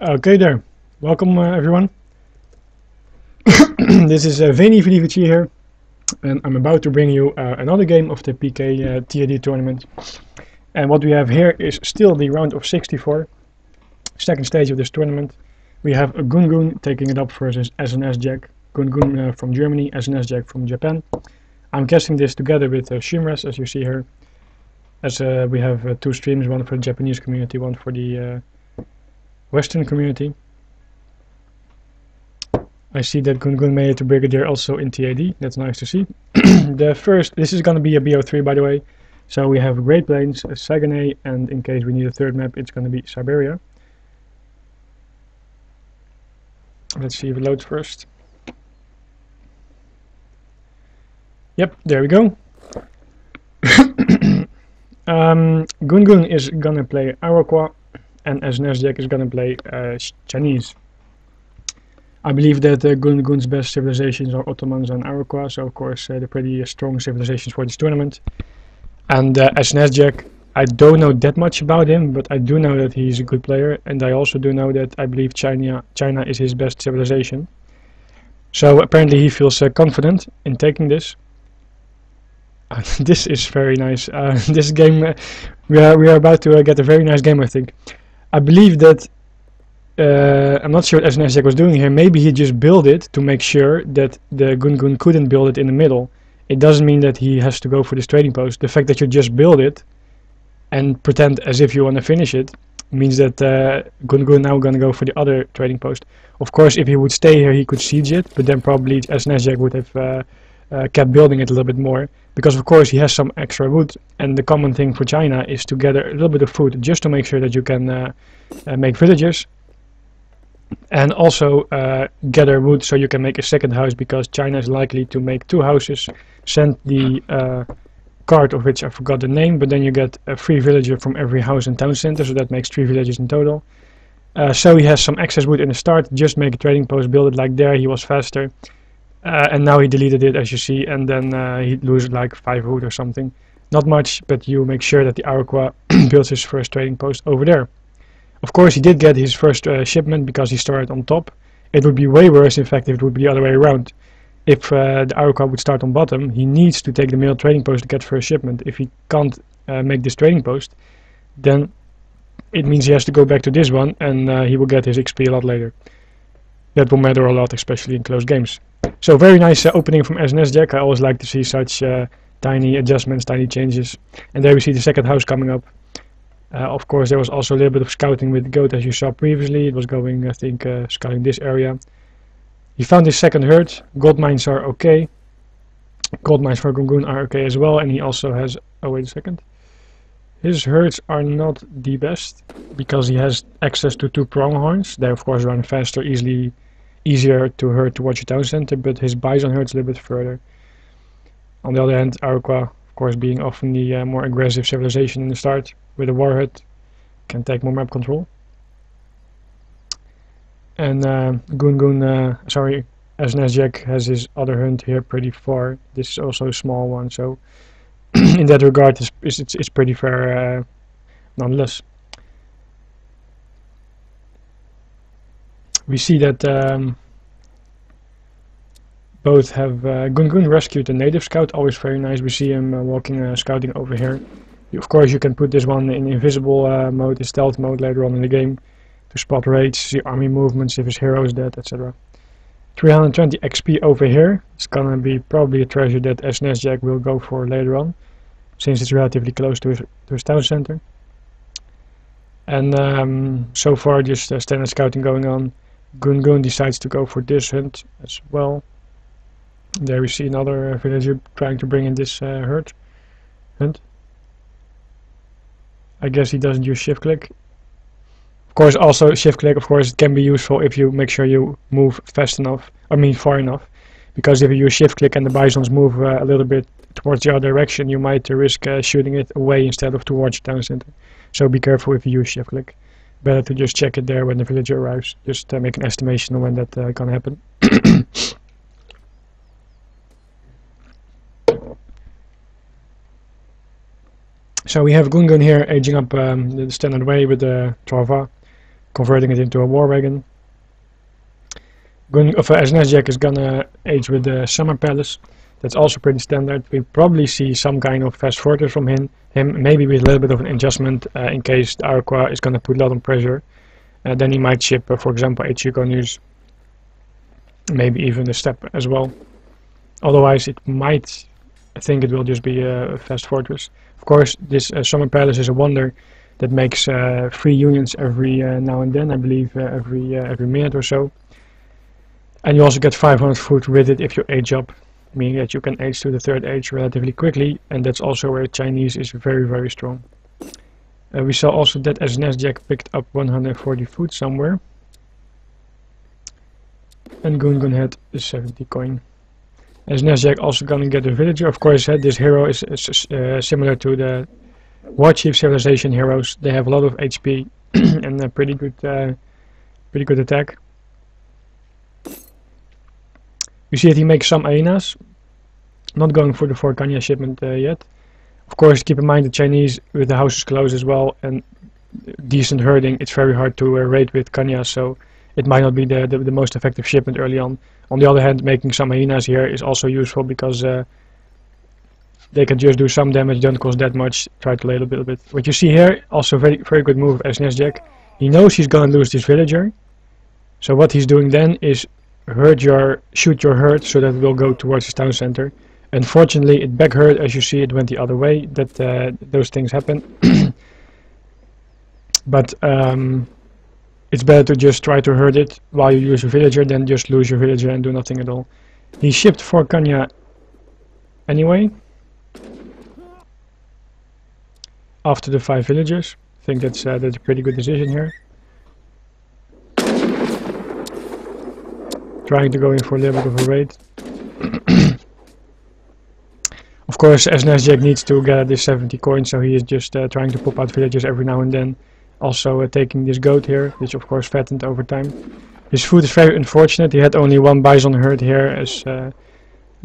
Okay there, welcome everyone. This is Venividivici here, and I'm about to bring you another game of the PK TAD tournament. And what we have here is still the round of 64, second stage of this tournament. We have a GoonGoon taking it up versus snsjack, GoonGoon from Germany, snsjack from Japan. I'm casting this together with Shimras, as you see here, as we have two streams, one for the Japanese community, one for the Western community. I see that GoonGoon made it to Brigadier also in TAD, that's nice to see. This is going to be a BO3 by the way, so we have Great Plains, Saguenay, and in case we need a third map it's going to be Siberia. Let's see if it loads first. Yep, there we go. GoonGoon is going to play Iroquois and snsjack is going to play Chinese. I believe that GoonGoon's best civilizations are Ottomans and Iroquois, so of course they're pretty strong civilizations for this tournament. And snsjack, I don't know that much about him, but I do know that he's a good player, and I also do know that I believe China is his best civilization. So apparently he feels confident in taking this. This is very nice. This game, we are about to get a very nice game, I think. I believe that I'm not sure what snsjack was doing here. Maybe he just built it to make sure that the GoonGoon couldn't build it in the middle. It doesn't mean that he has to go for this trading post. The fact that you just build it and pretend as if you want to finish it means that GoonGoon now going to go for the other trading post. Of course, if he would stay here, he could siege it, but then probably snsjack would have kept building it a little bit more, because of course he has some extra wood, and the common thing for China is to gather a little bit of food just to make sure that you can make villages, and also gather wood so you can make a second house, because China is likely to make two houses, send the card of which I forgot the name, but then you get a free villager from every house and town center, so that makes 3 villages in total. So he has some excess wood in the start, just make a trading post, build it like there, he was faster. And now he deleted it, as you see, and then he loses like 5 wood or something. Not much, but you make sure that the Iroquois builds his first trading post over there. Of course, he did get his first shipment because he started on top. It would be way worse, in fact, if it would be the other way around. If the Iroquois would start on bottom, he needs to take the middle trading post to get first shipment. If he can't make this trading post, then it means he has to go back to this one, and he will get his XP a lot later. That will matter a lot, especially in close games. So very nice opening from snsjack. I always like to see such tiny adjustments, tiny changes. And there we see the second house coming up. Of course, there was also a little bit of scouting with the goat, as you saw previously. It was going, I think, scouting this area. He found his second herd. Gold mines are okay. Gold mines for GoonGoon are okay as well. And he also has, oh wait a second. His herds are not the best, because he has access to 2 pronghorns. They of course run faster, easier to herd towards your town center, but his bison herds a little bit further. On the other hand, Iroquois, of course, being often the more aggressive civilization in the start, with a warhead, can take more map control. And snsjack has his other hunt here pretty far. This is also a small one, so in that regard, it's pretty fair nonetheless. We see that both have GoonGoon rescued the native scout, always very nice. We see him walking, scouting over here. Of course, you can put this one in invisible mode, in stealth mode later on in the game, to spot raids, see army movements, if his hero is dead, etc. 320 XP over here. It's gonna be probably a treasure that snsjack will go for later on, since it's relatively close to his town center. And so far, just standard scouting going on. GoonGoon decides to go for this hunt as well. There we see another villager trying to bring in this hunt. I guess he doesn't use shift click. Of course, also shift click, of course, it can be useful if you make sure you move fast enough, far enough. Because if you use shift click and the bisons move a little bit towards the other direction, you might risk shooting it away instead of towards your town center. So be careful if you use shift click. Better to just check it there when the villager arrives. Just make an estimation on when that can happen. So we have GoonGoon here aging up the standard way with the Trava. converting it into a war wagon. snsjack is gonna age with the Summer Palace. That's also pretty standard. We probably see some kind of fast fortress from him maybe with a little bit of an adjustment in case the Iroquois is gonna put a lot of pressure. Then he might ship, for example, 8 Chiconews, maybe even a steppe as well. Otherwise, I think it will just be a fast fortress. Of course, this Summer Palace is a wonder that makes 3 unions every now and then, I believe every minute or so. And you also get 500 food with it if you age up, meaning that you can age to the 3rd age relatively quickly, and that's also where Chinese is very, very strong. We saw also that snsjack picked up 140 food somewhere, and GoonGoon had a 70 coin. snsjack also gonna get a villager. Of course, this hero is similar to the War Chief Civilization heroes. They have a lot of HP and a pretty good attack. You see that he makes some arenas, not going for the 4 Kanya shipment yet. Of course, keep in mind the Chinese, with the houses closed as well and decent herding, it's very hard to raid with Kanya, so it might not be the most effective shipment early on. On the other hand, making some hyenas here is also useful because they can just do some damage, don't cost that much, try to lay a little bit. What you see here, also very good move of snsjack. He knows he's gonna lose this villager, so what he's doing then is shoot your herd so that it will go towards his town center. Unfortunately, it back herd, as you see, it went the other way. Those things happen. But it's better to just try to herd it while you use your villager than just lose your villager and do nothing at all. He shipped 4 Kanya anyway, after the 5 villagers. I think that's a pretty good decision here. Trying to go in for a little bit of a raid. Of course, snsjack needs to get this 70 coins, so he is just trying to pop out villagers every now and then. Also taking this goat here, which of course fattened over time. His food is very unfortunate. He had only 1 bison herd here, as I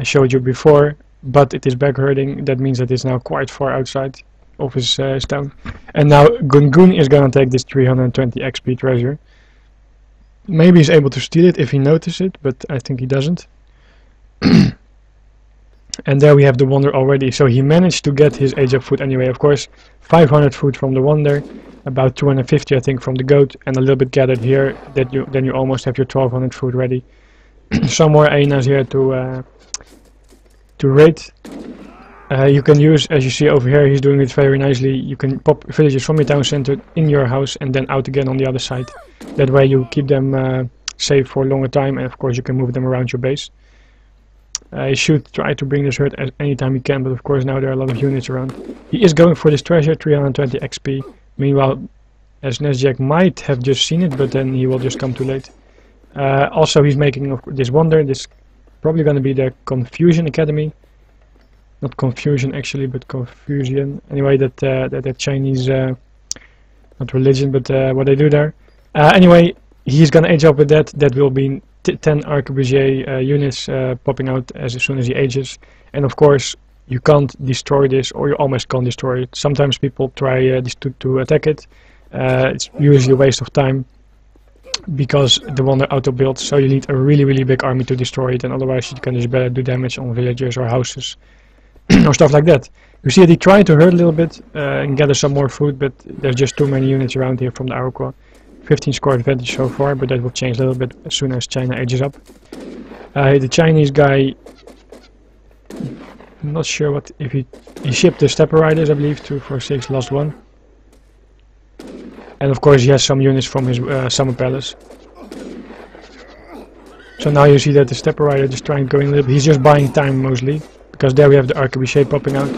showed you before, but it is back herding. That means that it's now quite far outside of his town. And now GoonGoon is gonna take this 320 XP treasure. Maybe he's able to steal it if he notices it, but I think he doesn't. And there we have the wonder already. So he managed to get his age up food anyway. Of course, 500 food from the wonder, about 250 I think from the goat, and a little bit gathered here. Then you almost have your 1200 food ready. Some more arenas here to raid. You can use, as you see over here, he's doing it very nicely. You can pop villagers from your town center in your house and then out again on the other side. That way you keep them safe for a longer time, and of course you can move them around your base. You should try to bring this herd anytime you can, but of course now there are a lot of units around. He is going for this treasure, 320 XP. Meanwhile, snsjack might have just seen it, but then he will just come too late. Also, he's making this wonder. This is probably going to be the Confusion Academy. Not Confusion actually, but Confusion. Anyway, that Chinese, not religion, but what they do there. Anyway, he's going to age up with that. That will be 10 arquebusier units popping out as soon as he ages. And of course, you can't destroy this, or you almost can't destroy it. Sometimes people try to attack it. It's usually a waste of time, because the wonder auto builds, so you need a really big army to destroy it, and otherwise you can just better do damage on villagers or houses or stuff like that. You see that he tried to hurt a little bit and gather some more food, but there's just too many units around here from the Iroquois. 15 score advantage so far, but that will change a little bit as soon as China ages up. The Chinese guy, I'm not sure what, if he shipped the Stepper Riders, I believe, 246, lost 1. And of course he has some units from his Summer Palace. So now you see that the Stepper Rider is trying to go in a little bit. He's just buying time mostly, because there we have the arquebusier popping out.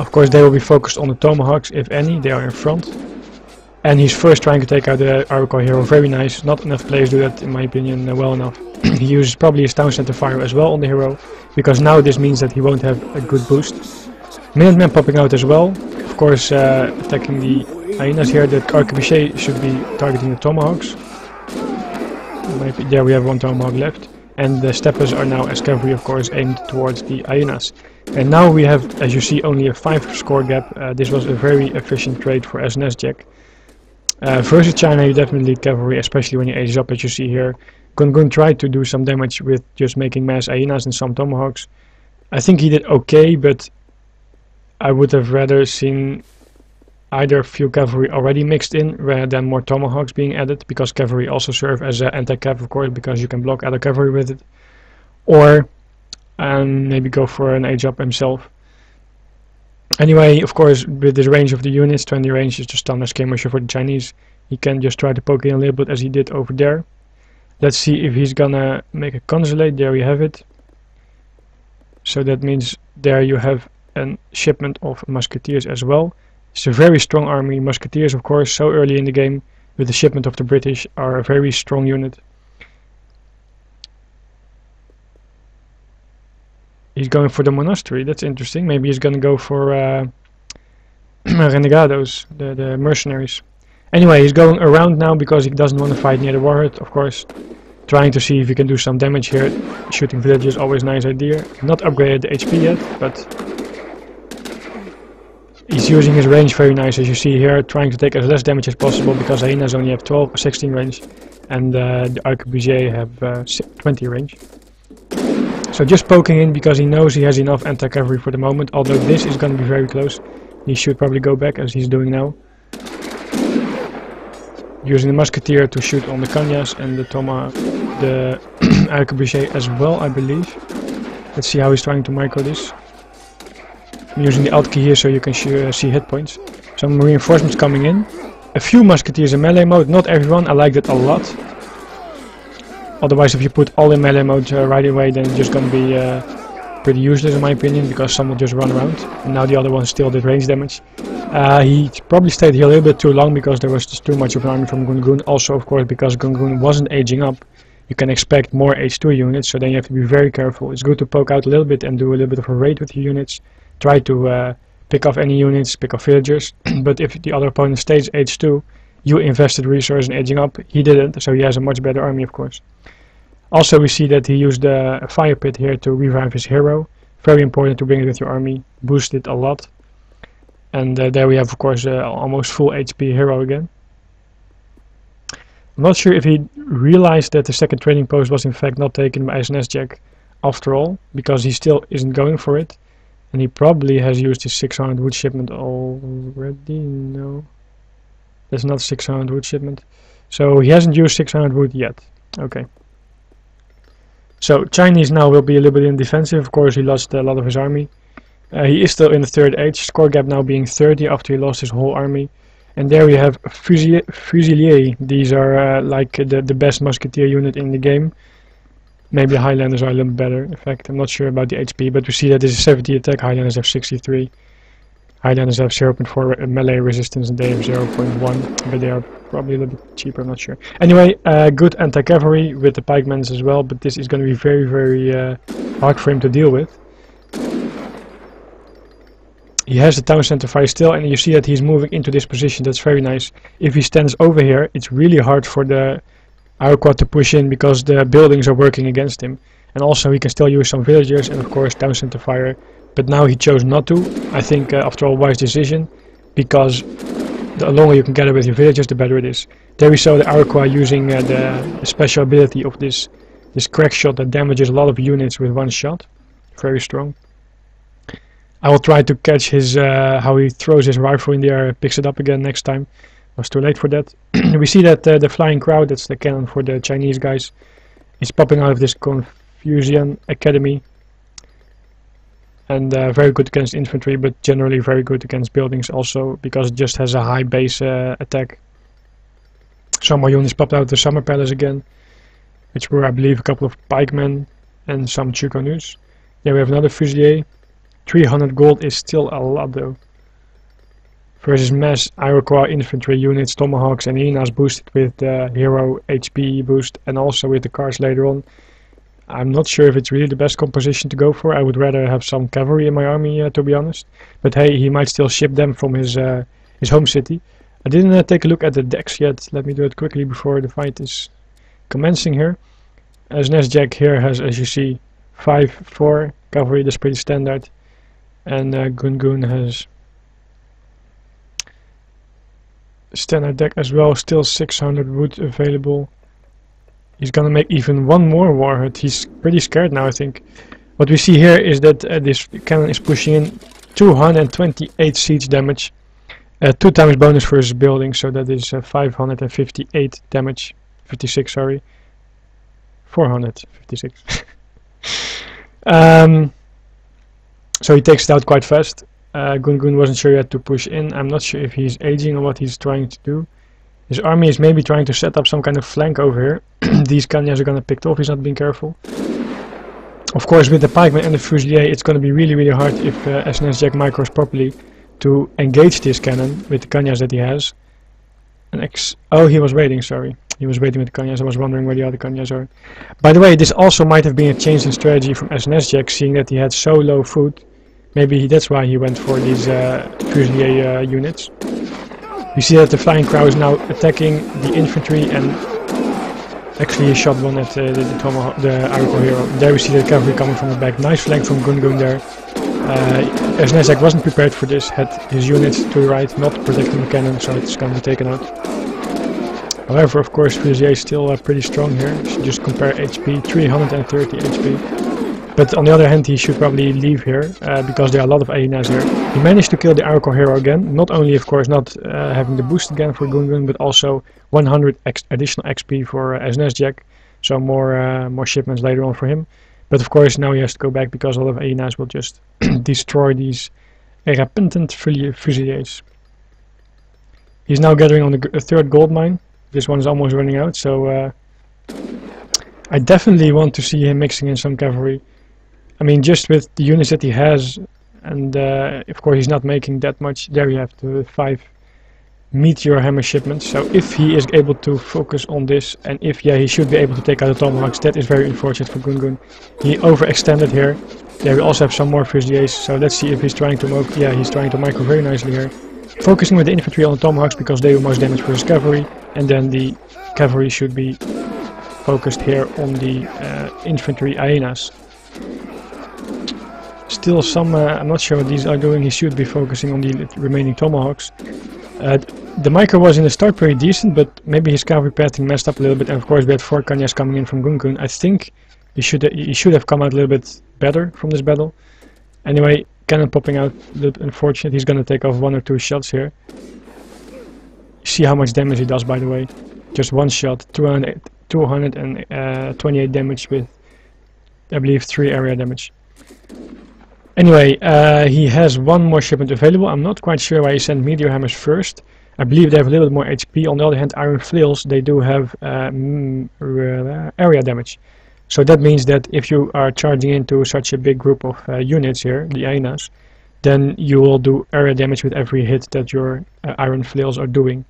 Of course they will be focused on the tomahawks, if any, they are in front. And he's first trying to take out the Iroquois hero, very nice. Not enough players do that, in my opinion, well enough. He uses probably his town center fire as well on the hero, because now this means that he won't have a good boost. Minutemen popping out as well, of course attacking the hyenas here. The arquebusier should be targeting the tomahawks. Maybe there we have 1 tomahawk left. And the steppers are now as cavalry, of course, aimed towards the hyenas. And now we have, as you see, only a 5 score gap. This was a very efficient trade for snsjack. Versus China, you definitely need cavalry, especially when you age up, as you see here. GoonGoon tried to do some damage with just making mass hyenas and some tomahawks. I think he did okay, but I would have rather seen either a few cavalry already mixed in rather than more tomahawks being added, because cavalry also serve as an anti-cav, of course, because you can block other cavalry with it. Or maybe go for an age up himself. Anyway, of course, with this range of the units, 20 range is just standard skirmisher for the Chinese. He can just try to poke in a little bit as he did over there. Let's see if he's gonna make a consulate. There we have it. So that means there you have a shipment of musketeers as well. It's a very strong army. Musketeers, of course, so early in the game with the shipment of the British, are a very strong unit. He's going for the monastery. That's interesting. Maybe he's gonna go for renegados, the mercenaries. Anyway, he's going around now because he doesn't want to fight near the warhead, of course. Trying to see if he can do some damage here. Shooting villagers, always a nice idea. Not upgraded the HP yet, but he's using his range very nice, as you see here, trying to take as less damage as possible because hyenas only have 16 range, and the arquebusiers have 20 range. So just poking in because he knows he has enough anti-cavalry for the moment, although this is going to be very close. He should probably go back as he's doing now. Using the musketeer to shoot on the kanyas and the arquebusier as well, I believe. Let's see how he's trying to micro this. I'm using the alt key here so you can see hit points. Some reinforcements coming in. A few musketeers in melee mode, not everyone, I like that a lot. Otherwise, if you put all in melee mode right away, then it's just gonna be pretty useless in my opinion, because some will just run around. And now the other one still did range damage. He probably stayed here a little bit too long because there was just too much of an army from GoonGoon. Also, of course, because GoonGoon wasn't aging up, you can expect more H2 units, so then you have to be very careful. It's good to poke out a little bit and do a little bit of a raid with your units. Try to pick off any units, pick off villagers, but if the other opponent stays H2, you invested resources in aging up, he didn't, so he has a much better army, of course. Also, we see that he used a fire pit here to revive his hero. Very important to bring it with your army, boost it a lot. And there we have, of course, almost full HP hero again. I'm not sure if he realized that the second trading post was in fact not taken by snsjack after all, because he still isn't going for it. And he probably has used his 600 wood shipment already. No, that's not 600 wood shipment. So he hasn't used 600 wood yet. Okay. So Chinese now will be a little bit in defensive. Of course, he lost a lot of his army. He is still in the third age. Score gap now being 30 after he lost his whole army. And there we have Fusiliers. These are like the best musketeer unit in the game. Maybe the Highlanders are a little better. In fact, I'm not sure about the HP, but we see that this is 70 attack. Highlanders have 63. Highlanders have 0.4 melee resistance and they have 0.1, but they are probably a little bit cheaper, I'm not sure. Anyway, good anti-cavalry with the pikemans as well, but this is going to be very, very hard for him to deal with. He has the town center fire still, and you see that he's moving into this position. That's very nice. If he stands over here, it's really hard for the Iroquois to push in because the buildings are working against him. And also he can still use some villagers and of course town center fire. But now he chose not to. I think after all, wise decision, because the longer you can gather with your villagers, the better it is. There we saw the Iroquois using the special ability of this crack shot that damages a lot of units with one shot. Very strong. I will try to catch his how he throws his rifle in the air, picks it up again next time. Was too late for that. We see that the flying crowd, that's the cannon for the Chinese guys, is popping out of this Confucian Academy. And very good against infantry, but generally very good against buildings also, because it just has a high base attack. Some more units popped out of the Summer Palace again, which were, I believe, a couple of pikemen and some Chukonus. There we have another Fusilier. 300 gold is still a lot though. Versus mass Iroquois infantry units, tomahawks and hyenas boosted with the hero HP boost and also with the cars later on. I'm not sure if it's really the best composition to go for. I would rather have some cavalry in my army, to be honest. But hey, he might still ship them from his home city. I didn't take a look at the decks yet. Let me do it quickly before the fight is commencing here. snsjack here has, as you see, 5-4 cavalry. That's pretty standard. And GoonGoon has Standard deck as well, still 600 wood available. He's gonna make even one more warhead. He's pretty scared now, I think. What we see here is that this cannon is pushing in 228 siege damage. 2 times bonus for his building, so that is 558 damage. 56, sorry. 456. So he takes it out quite fast. GoonGoon wasn't sure yet to push in. I'm not sure if he's aging or what he's trying to do. His army is maybe trying to set up some kind of flank over here. These Kanyas are gonna pick off, he's not being careful. Of course, with the pikeman and the fusilier, it's gonna be really hard if snsjack micros properly to engage this cannon with the Kanyas that he has. Oh, he was waiting, sorry. He was waiting with the Kanyas. I was wondering where the other Kanyas are. By the way, this also might have been a change in strategy from snsjack, seeing that he had so low food. Maybe that's why he went for these fusilier units. You see that the flying crow is now attacking the infantry, and actually he shot one at the Iroquois hero. There we see the cavalry coming from the back. Nice flank from GoonGoon there. snsjack wasn't prepared for this, had his units to the right, not protecting the cannon, so it's going to be taken out. However, of course, Fusilier is still pretty strong here. You should just compare HP, 330 HP. But on the other hand, he should probably leave here, because there are a lot of AENAs here. He managed to kill the Iroquois hero again, not only of course not having the boost again for GoonGoon, but also 100 additional XP for snsjack, so more shipments later on for him. But of course now he has to go back because a lot of AENAs will just destroy these repentant fusiliers. He's now gathering on the third gold mine. This one is almost running out, so I definitely want to see him mixing in some cavalry. I mean, just with the units that he has, and of course he's not making that much. There you have the 5 meteor hammer shipments. So if he is able to focus on this, and if he should be able to take out the tomahawks, that is very unfortunate for GoonGoon. He overextended here. There we also have some more fusiliers, so let's see if he's trying to he's trying to micro very nicely here. Focusing with the infantry on the tomahawks because they do most damage for his cavalry, and then the cavalry should be focused here on the infantry AENAs. Still some, I'm not sure what these are doing. He should be focusing on the remaining tomahawks. The micro was in the start pretty decent, but maybe his cavalry pathing messed up a little bit, and of course we had 4 Kanyas coming in from GoonGoon. I think he should have come out a little bit better from this battle. Anyway, cannon popping out, a little unfortunate. He's gonna take off 1 or 2 shots here. See how much damage he does, by the way. Just 1 shot, 228 damage with, I believe, 3 area damage. Anyway, he has 1 more shipment available. I'm not quite sure why he sent meteor hammers first. I believe they have a little bit more HP. On the other hand, iron flails, they do have area damage. So that means that if you are charging into such a big group of units here, the AENAs, then you will do area damage with every hit that your iron flails are doing.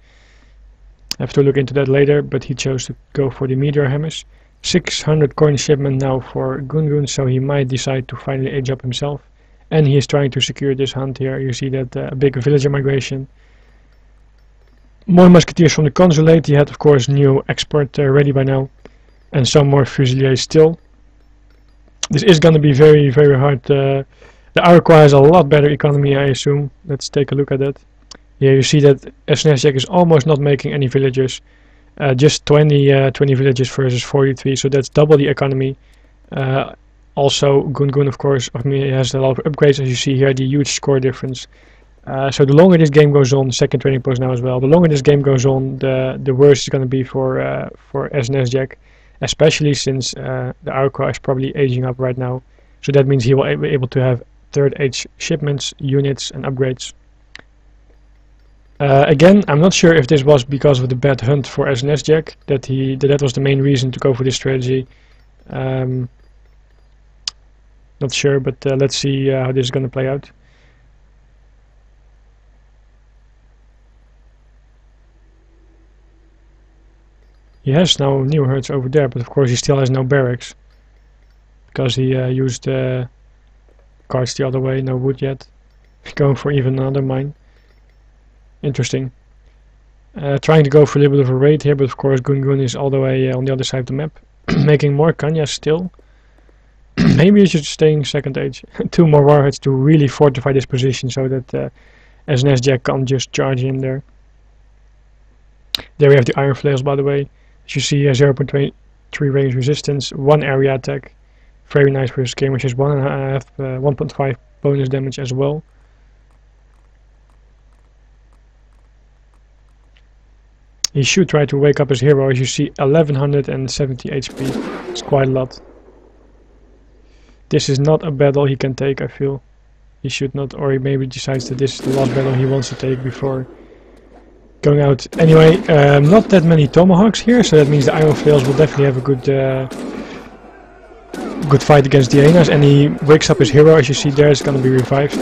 I have to look into that later, but he chose to go for the meteor hammers. 600 coin shipment now for GoonGoon, so he might decide to finally age up himself. And he is trying to secure this hunt here. You see that big villager migration. More musketeers from the consulate. He had of course new export ready by now. And some more fusiliers still. This is going to be very hard. The Iroquois has a lot better economy, I assume. Let's take a look at that. Here you see that snsjack is almost not making any villagers. Just 20 villages versus 43, so that's double the economy. Also, GoonGoon, of course, has a lot of upgrades, as you see here, the huge score difference. So the longer this game goes on, second trading post now as well, the longer this game goes on, the worse it's going to be for snsjack, especially since the Iroquois is probably aging up right now. So that means he will be able to have third age shipments, units, and upgrades. Again, I'm not sure if this was because of the bad hunt for snsjack, that was the main reason to go for this strategy. Not sure, but let's see how this is going to play out. He has now new herds over there, but of course he still has no barracks. Because he used carts the other way, no wood yet. Going for even another mine. Interesting. Trying to go for a little bit of a raid here, but of course GoonGoon is all the way on the other side of the map. Making more Kanyas still. Maybe you should stay in second age. 2 more warheads to really fortify this position so that snsjack can't just charge in there. There we have the iron flails, by the way. As you see, 0.3 range resistance, 1 area attack. Very nice for this game, which is 1.5 bonus damage as well. He should try to wake up his hero. As you see, 1170 HP. It's quite a lot. This is not a battle he can take, I feel. He should not, or he maybe decides that this is the last battle he wants to take before going out. Anyway, not that many tomahawks here, so that means the iron flails will definitely have a good fight against the hyenas, and he wakes up his hero. As you see there, it's gonna be revived.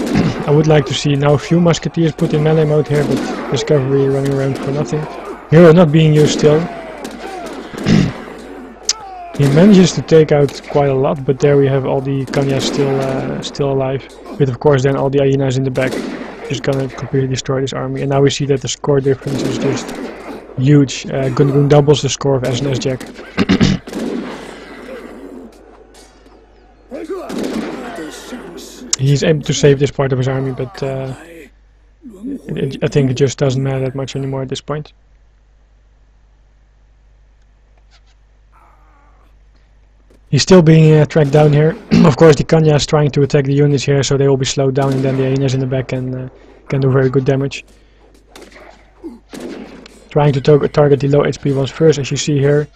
I would like to see now a few musketeers put in melee mode here, but his cavalry running around for nothing. Hero not being used still. He manages to take out quite a lot, but there we have all the Kanyas still alive, with of course then all the hyenas in the back, just gonna completely destroy this army. And now we see that the score difference is just huge. GoonGoon doubles the score of snsjack. He's able to save this part of his army, but I think it just doesn't matter that much anymore at this point. He's still being tracked down here. Of course, the Kanya is trying to attack the units here, so they will be slowed down, and then the hyenas in the back can do very good damage. Trying to target the low HP ones first, as you see here.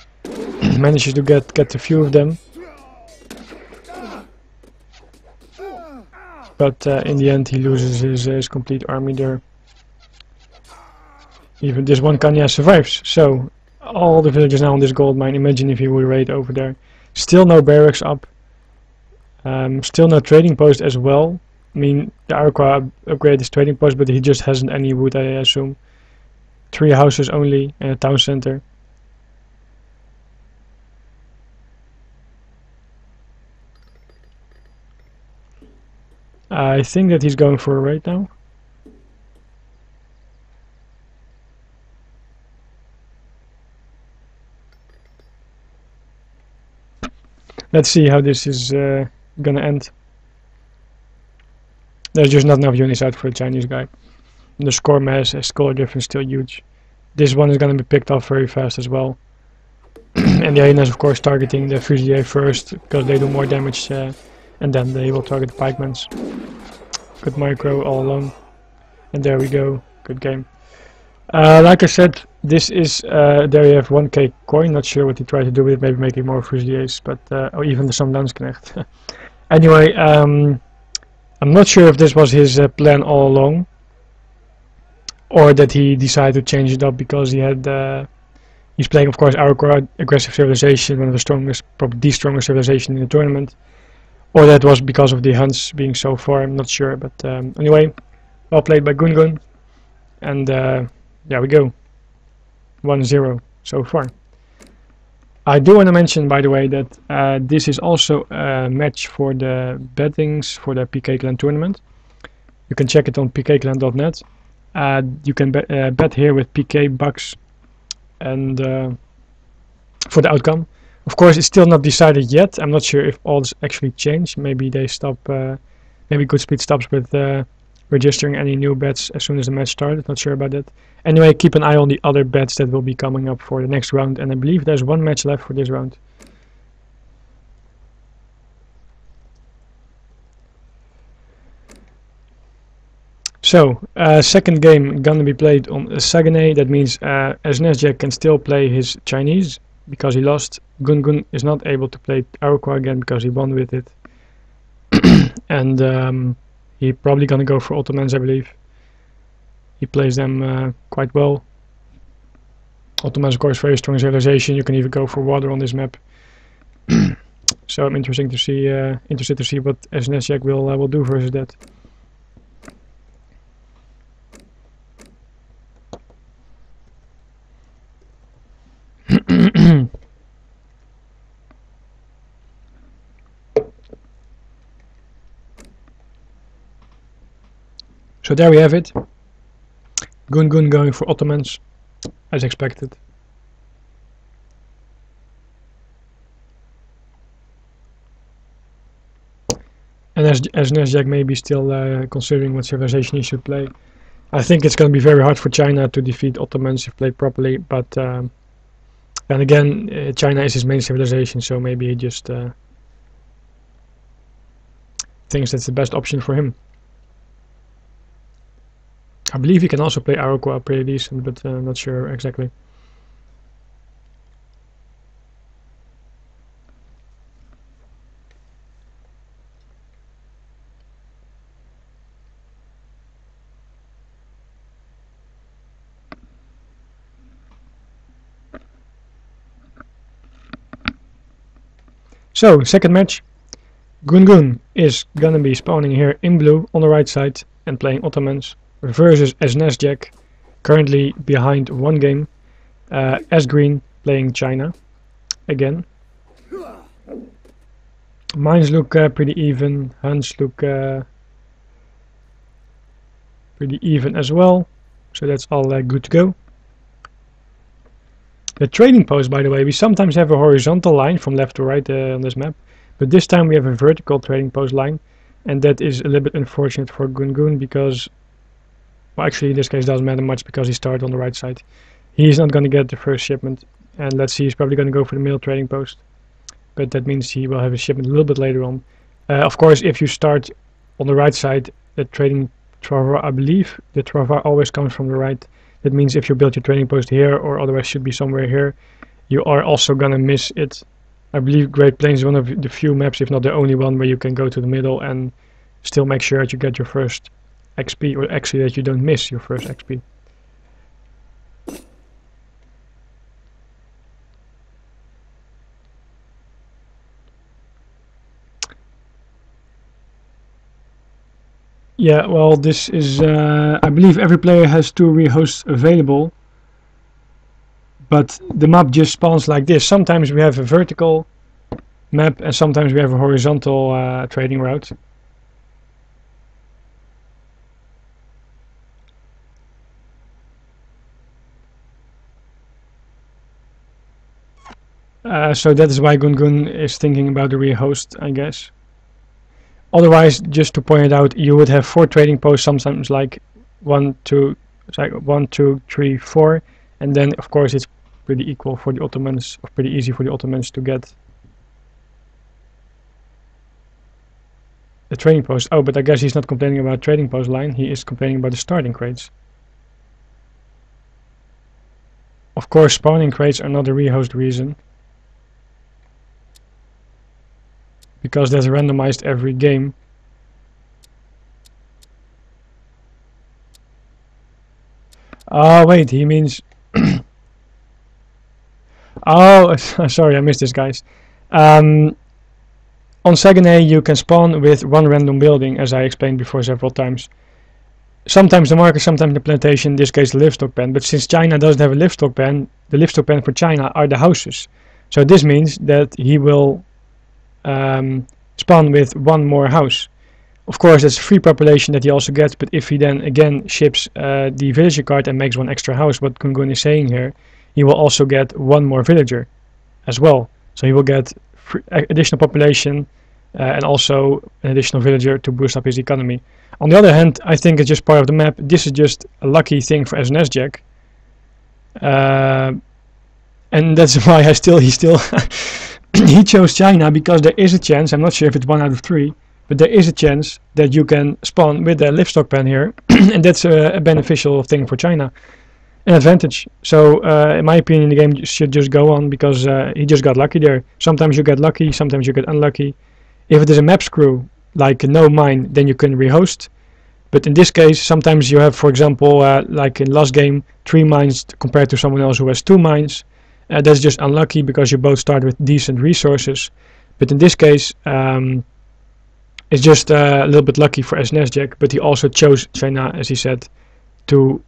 Manages to get a few of them. But in the end, he loses his complete army there. Even this one Kanya survives. So, all the villagers now on this gold mine. Imagine if he would raid over there. Still no barracks up. Still no trading post as well. I mean, the Iroquois upgraded his trading post, but he just hasn't any wood, I assume. 3 houses only and a town center. I think that he's going for a raid now. Let's see how this is gonna end. There's just not enough units out for a Chinese guy. The score difference still huge. This one is gonna be picked off very fast as well. And the hyenas of course targeting the fusilier first, because they do more damage, and then they will target the pikemans. Good micro all alone. And there we go, good game. Like I said, this is, there you have 1k coin, not sure what he tried to do with it, maybe making more fusiliers, but, or even the Samdansknecht. Anyway, I'm not sure if this was his plan all along, or that he decided to change it up because he had, he's playing of course Iroquois aggressive civilization, one of the strongest, probably the strongest civilization in the tournament, or that was because of the hunts being so far, I'm not sure, but anyway, well played by GoonGoon, and there we go, 1-0 so far. I do want to mention, by the way, that this is also a match for the bettings for the PK Clan tournament. You can check it on pkclan.net. You can bet here with PK bucks and for the outcome. Of course, it's still not decided yet. I'm not sure if odds actually change. Maybe they stop. Maybe Goodspeed stops with registering any new bets as soon as the match started. Not sure about that. Anyway, keep an eye on the other bets that will be coming up for the next round, and I believe there's one match left for this round. So, second game gonna be played on Saguenay. That means snsjack can still play his Chinese because he lost. GoonGoon is not able to play Iroquois again because he won with it. And he probably gonna go for Ottomans, I believe. He plays them quite well. Ottomans, of course, very strong civilization. You can even go for water on this map. So I'm interested to see what snsjack will do versus that. So there we have it. GoonGoon going for Ottomans, as expected. And as snsjack may be still considering what civilization he should play. I think it's going to be very hard for China to defeat Ottomans if played properly, but then again, China is his main civilization, so maybe he just thinks that's the best option for him. I believe he can also play Iroquois pretty decent, but I'm not sure exactly. So, second match. GoonGoon is gonna be spawning here in blue on the right side and playing Ottomans versus snsjack, currently behind one game. As green playing China again. Mines look pretty even, Huns look pretty even as well, so that's all good to go. The trading post, by the way, we sometimes have a horizontal line from left to right on this map, but this time we have a vertical trading post line, and that is a little bit unfortunate for GoonGoon because, well, actually in this case it doesn't matter much because he started on the right side. He's not going to get the first shipment, and let's see, he's probably going to go for the middle trading post, but that means he will have a shipment a little bit later on. Of course, if you start on the right side, the trading travar, I believe the travar always comes from the right. That means if you build your trading post here, or otherwise should be somewhere here, you are also gonna miss it. I believe Great Plains is one of the few maps, if not the only one, where you can go to the middle and still make sure that you get your first XP, or actually that you don't miss your first XP. Yeah, well, this is, I believe every player has 2 rehosts available, but the map just spawns like this. Sometimes we have a vertical map and sometimes we have a horizontal trading route. So that is why GoonGoon is thinking about the rehost, I guess. Otherwise, just to point it out, you would have 4 trading posts, sometimes like 1, 2, 3, 4, and then of course it's pretty equal for the Ottomans, or pretty easy for the Ottomans to get the trading post. Oh, but I guess he's not complaining about trading post line, he is complaining about the starting crates. Of course, spawning crates are not a rehost reason, because that's randomized every game. Oh wait, he means oh, sorry, I missed this, guys. On Saguenay you can spawn with 1 random building, as I explained before several times. Sometimes the market, sometimes the plantation, in this case the livestock pen, but since China doesn't have a livestock pen, the livestock pen for China are the houses. So this means that he will spawn with 1 more house. Of course, that's free population that he also gets, but if he then again ships the villager card and makes 1 extra house, what GoonGoon is saying here, he will also get 1 more villager as well. So he will get additional population and also an additional villager to boost up his economy. On the other hand, I think it's just part of the map. This is just a lucky thing for snsjack. And that's why he still he chose China, because there is a chance, I'm not sure if it's 1 out of 3, but there is a chance that you can spawn with the livestock pen here, and that's a beneficial thing for China, an advantage. So in my opinion, the game should just go on, because he just got lucky there. Sometimes you get lucky, sometimes you get unlucky. If it is a map screw, like no mine, then you can rehost. But in this case, sometimes you have, for example, like in last game, 3 mines compared to someone else who has 2 mines. That's just unlucky because you both start with decent resources. But in this case, it's just a little bit lucky for snsjack, but he also chose China, as he said, to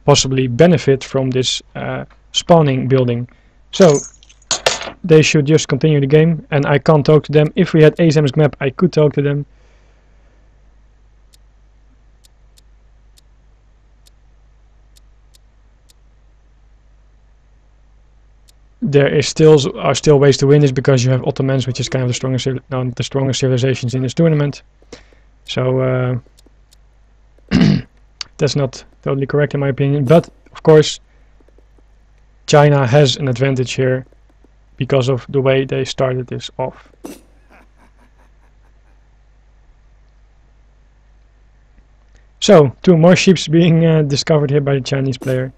possibly benefit from this spawning building. So they should just continue the game, and I can't talk to them. If we had ASM's map, I could talk to them. There is still ways to win this, because you have Ottomans, which is kind of the strongest civilizations in this tournament. So That's not totally correct in my opinion, but of course China has an advantage here because of the way they started this off. So, 2 more ships being discovered here by the Chinese player.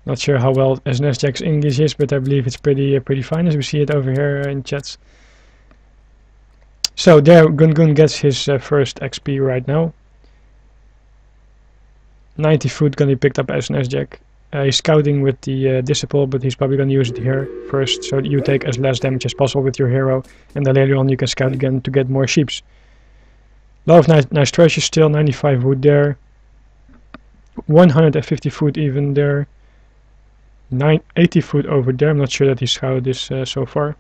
Not sure how well snsjack's English is, but I believe it's pretty fine, as we see it over here in chats. So there, GoonGoon gets his first XP right now. 90 food gonna be picked up as snsjack. He's scouting with the disciple, but he's probably gonna use it here first, so that you take as less damage as possible with your hero, and then later on you can scout again to get more sheeps. Lot of nice treasure still. 95 wood there, 150 food even there, 80 food over there. I'm not sure that he scouted this so far.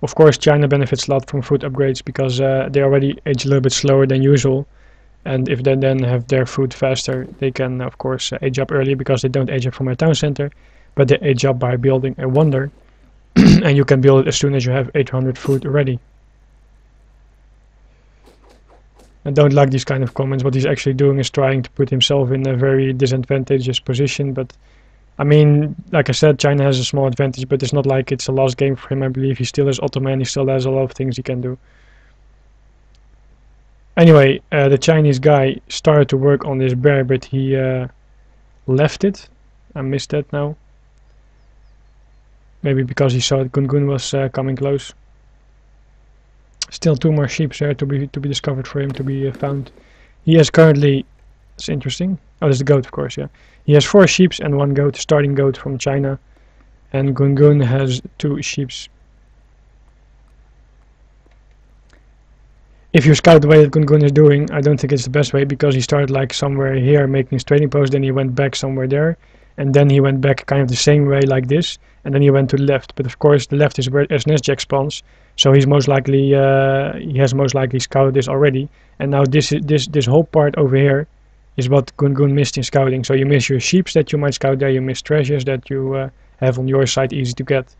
Of course, China benefits a lot from food upgrades because they already age a little bit slower than usual, and if they then have their food faster, they can of course age up early because they don't age up from a town center, but they age up by building a wonder. And you can build it as soon as you have 800 food ready. I don't like these kind of comments. What he's actually doing is trying to put himself in a very disadvantageous position, but I mean, like I said, China has a small advantage, but it's not like it's a lost game for him. I believe he still has Ottoman, he still has a lot of things he can do. Anyway, the Chinese guy started to work on this bear, but he left it. I missed that now. Maybe because he saw that GoonGoon was coming close. Still 2 more sheep there to be discovered for him, to be found. He has currently, it's interesting. Oh, there's the goat, of course, yeah. He has 4 sheep and 1 goat, starting goat from China, and GoonGoon has 2 sheep. If you scout the way that GoonGoon is doing, I don't think it's the best way, because he started like somewhere here making his trading post, then he went back somewhere there, and then he went back kind of the same way like this, and then he went to the left. But of course the left is where snsjack spawns, so he's most likely he has most likely scouted this already, and now this whole part over here is what GoonGoon missed in scouting. So you miss your sheeps that you might scout there, you miss treasures that you have on your side easy to get,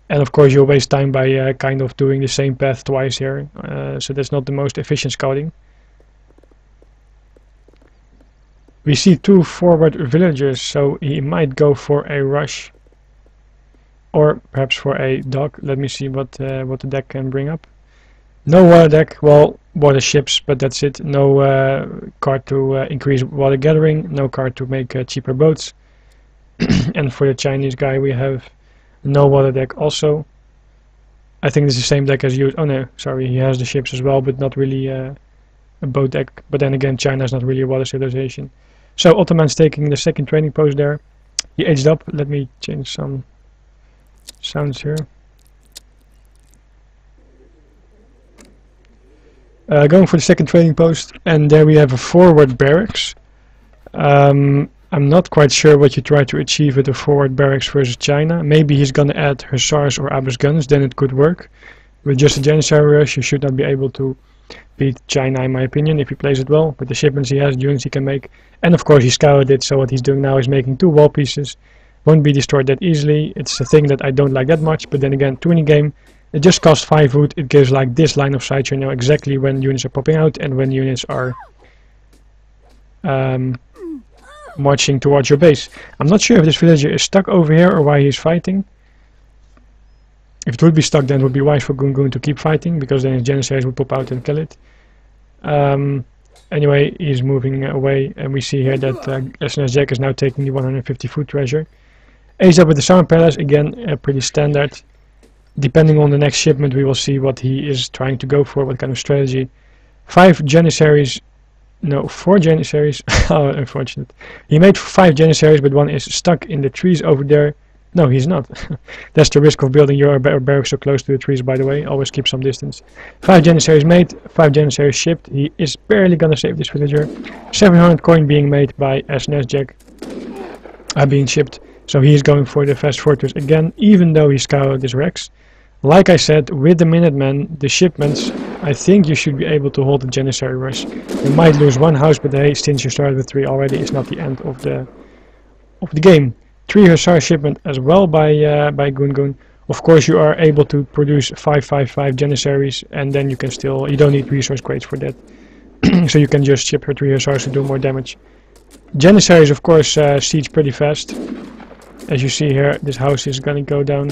and of course you'll waste time by kind of doing the same path twice here, so that's not the most efficient scouting. We see 2 forward villagers, so he might go for a rush, or perhaps for a dock. Let me see what the deck can bring up. No water deck, well, water ships, but that's it. No card to increase water gathering, no card to make cheaper boats. And for the Chinese guy we have no water deck also. I think it's the same deck as used. Oh no, sorry, he has the ships as well, but not really a boat deck. But then again, China is not really a water civilization. So Ottoman's taking the second trading post there. He aged up. Let me change some sounds here. Going for the second trading post, and there we have a forward barracks. I'm not quite sure what you try to achieve with a forward barracks versus China. Maybe he's gonna add hussars or Abus guns, then it could work. With just a Janissary rush, you should not be able to beat China, in my opinion, if he plays it well. With the shipments he has, units he can make. And of course he scoured it, so what he's doing now is making 2 wall pieces. Won't be destroyed that easily. It's a thing that I don't like that much, but then again, 20 game, it just costs 5 wood. It gives like this line of sight, you know exactly when units are popping out and when units are marching towards your base. I'm not sure if this villager is stuck over here or why he's fighting. If it would be stuck, then it would be wise for GoonGoon to keep fighting, because then his Janissaries would pop out and kill it. Anyway, he's moving away, and we see here that snsjack is now taking the 150 food treasure. Aged up with the Summer Palace, again pretty standard. Depending on the next shipment, we will see what he is trying to go for, what kind of strategy. 5 Janissaries, no, 4 Janissaries. Oh, unfortunate. He made 5 Janissaries, but 1 is stuck in the trees over there. No, he's not. That's the risk of building your barracks so close to the trees, by the way. Always keep some distance. 5 Janissaries made, 5 Janissaries shipped. He is barely gonna save this villager. 700 coin being made by snsjack, being shipped. So he is going for the fast fortress again, even though he scoured this Rex. Like I said, with the Minutemen, the shipments, I think you should be able to hold the Janissary rush. You might lose 1 house, but hey, since you started with 3 already, it's not the end of the game. 3 Hussar shipment as well by GoonGoon. Of course, you are able to produce 5 Janissaries, and then you can still, you don't need resource crates for that. So you can just ship her 3 hussars to do more damage. Janissaries, of course, siege pretty fast. As you see here, this house is gonna go down.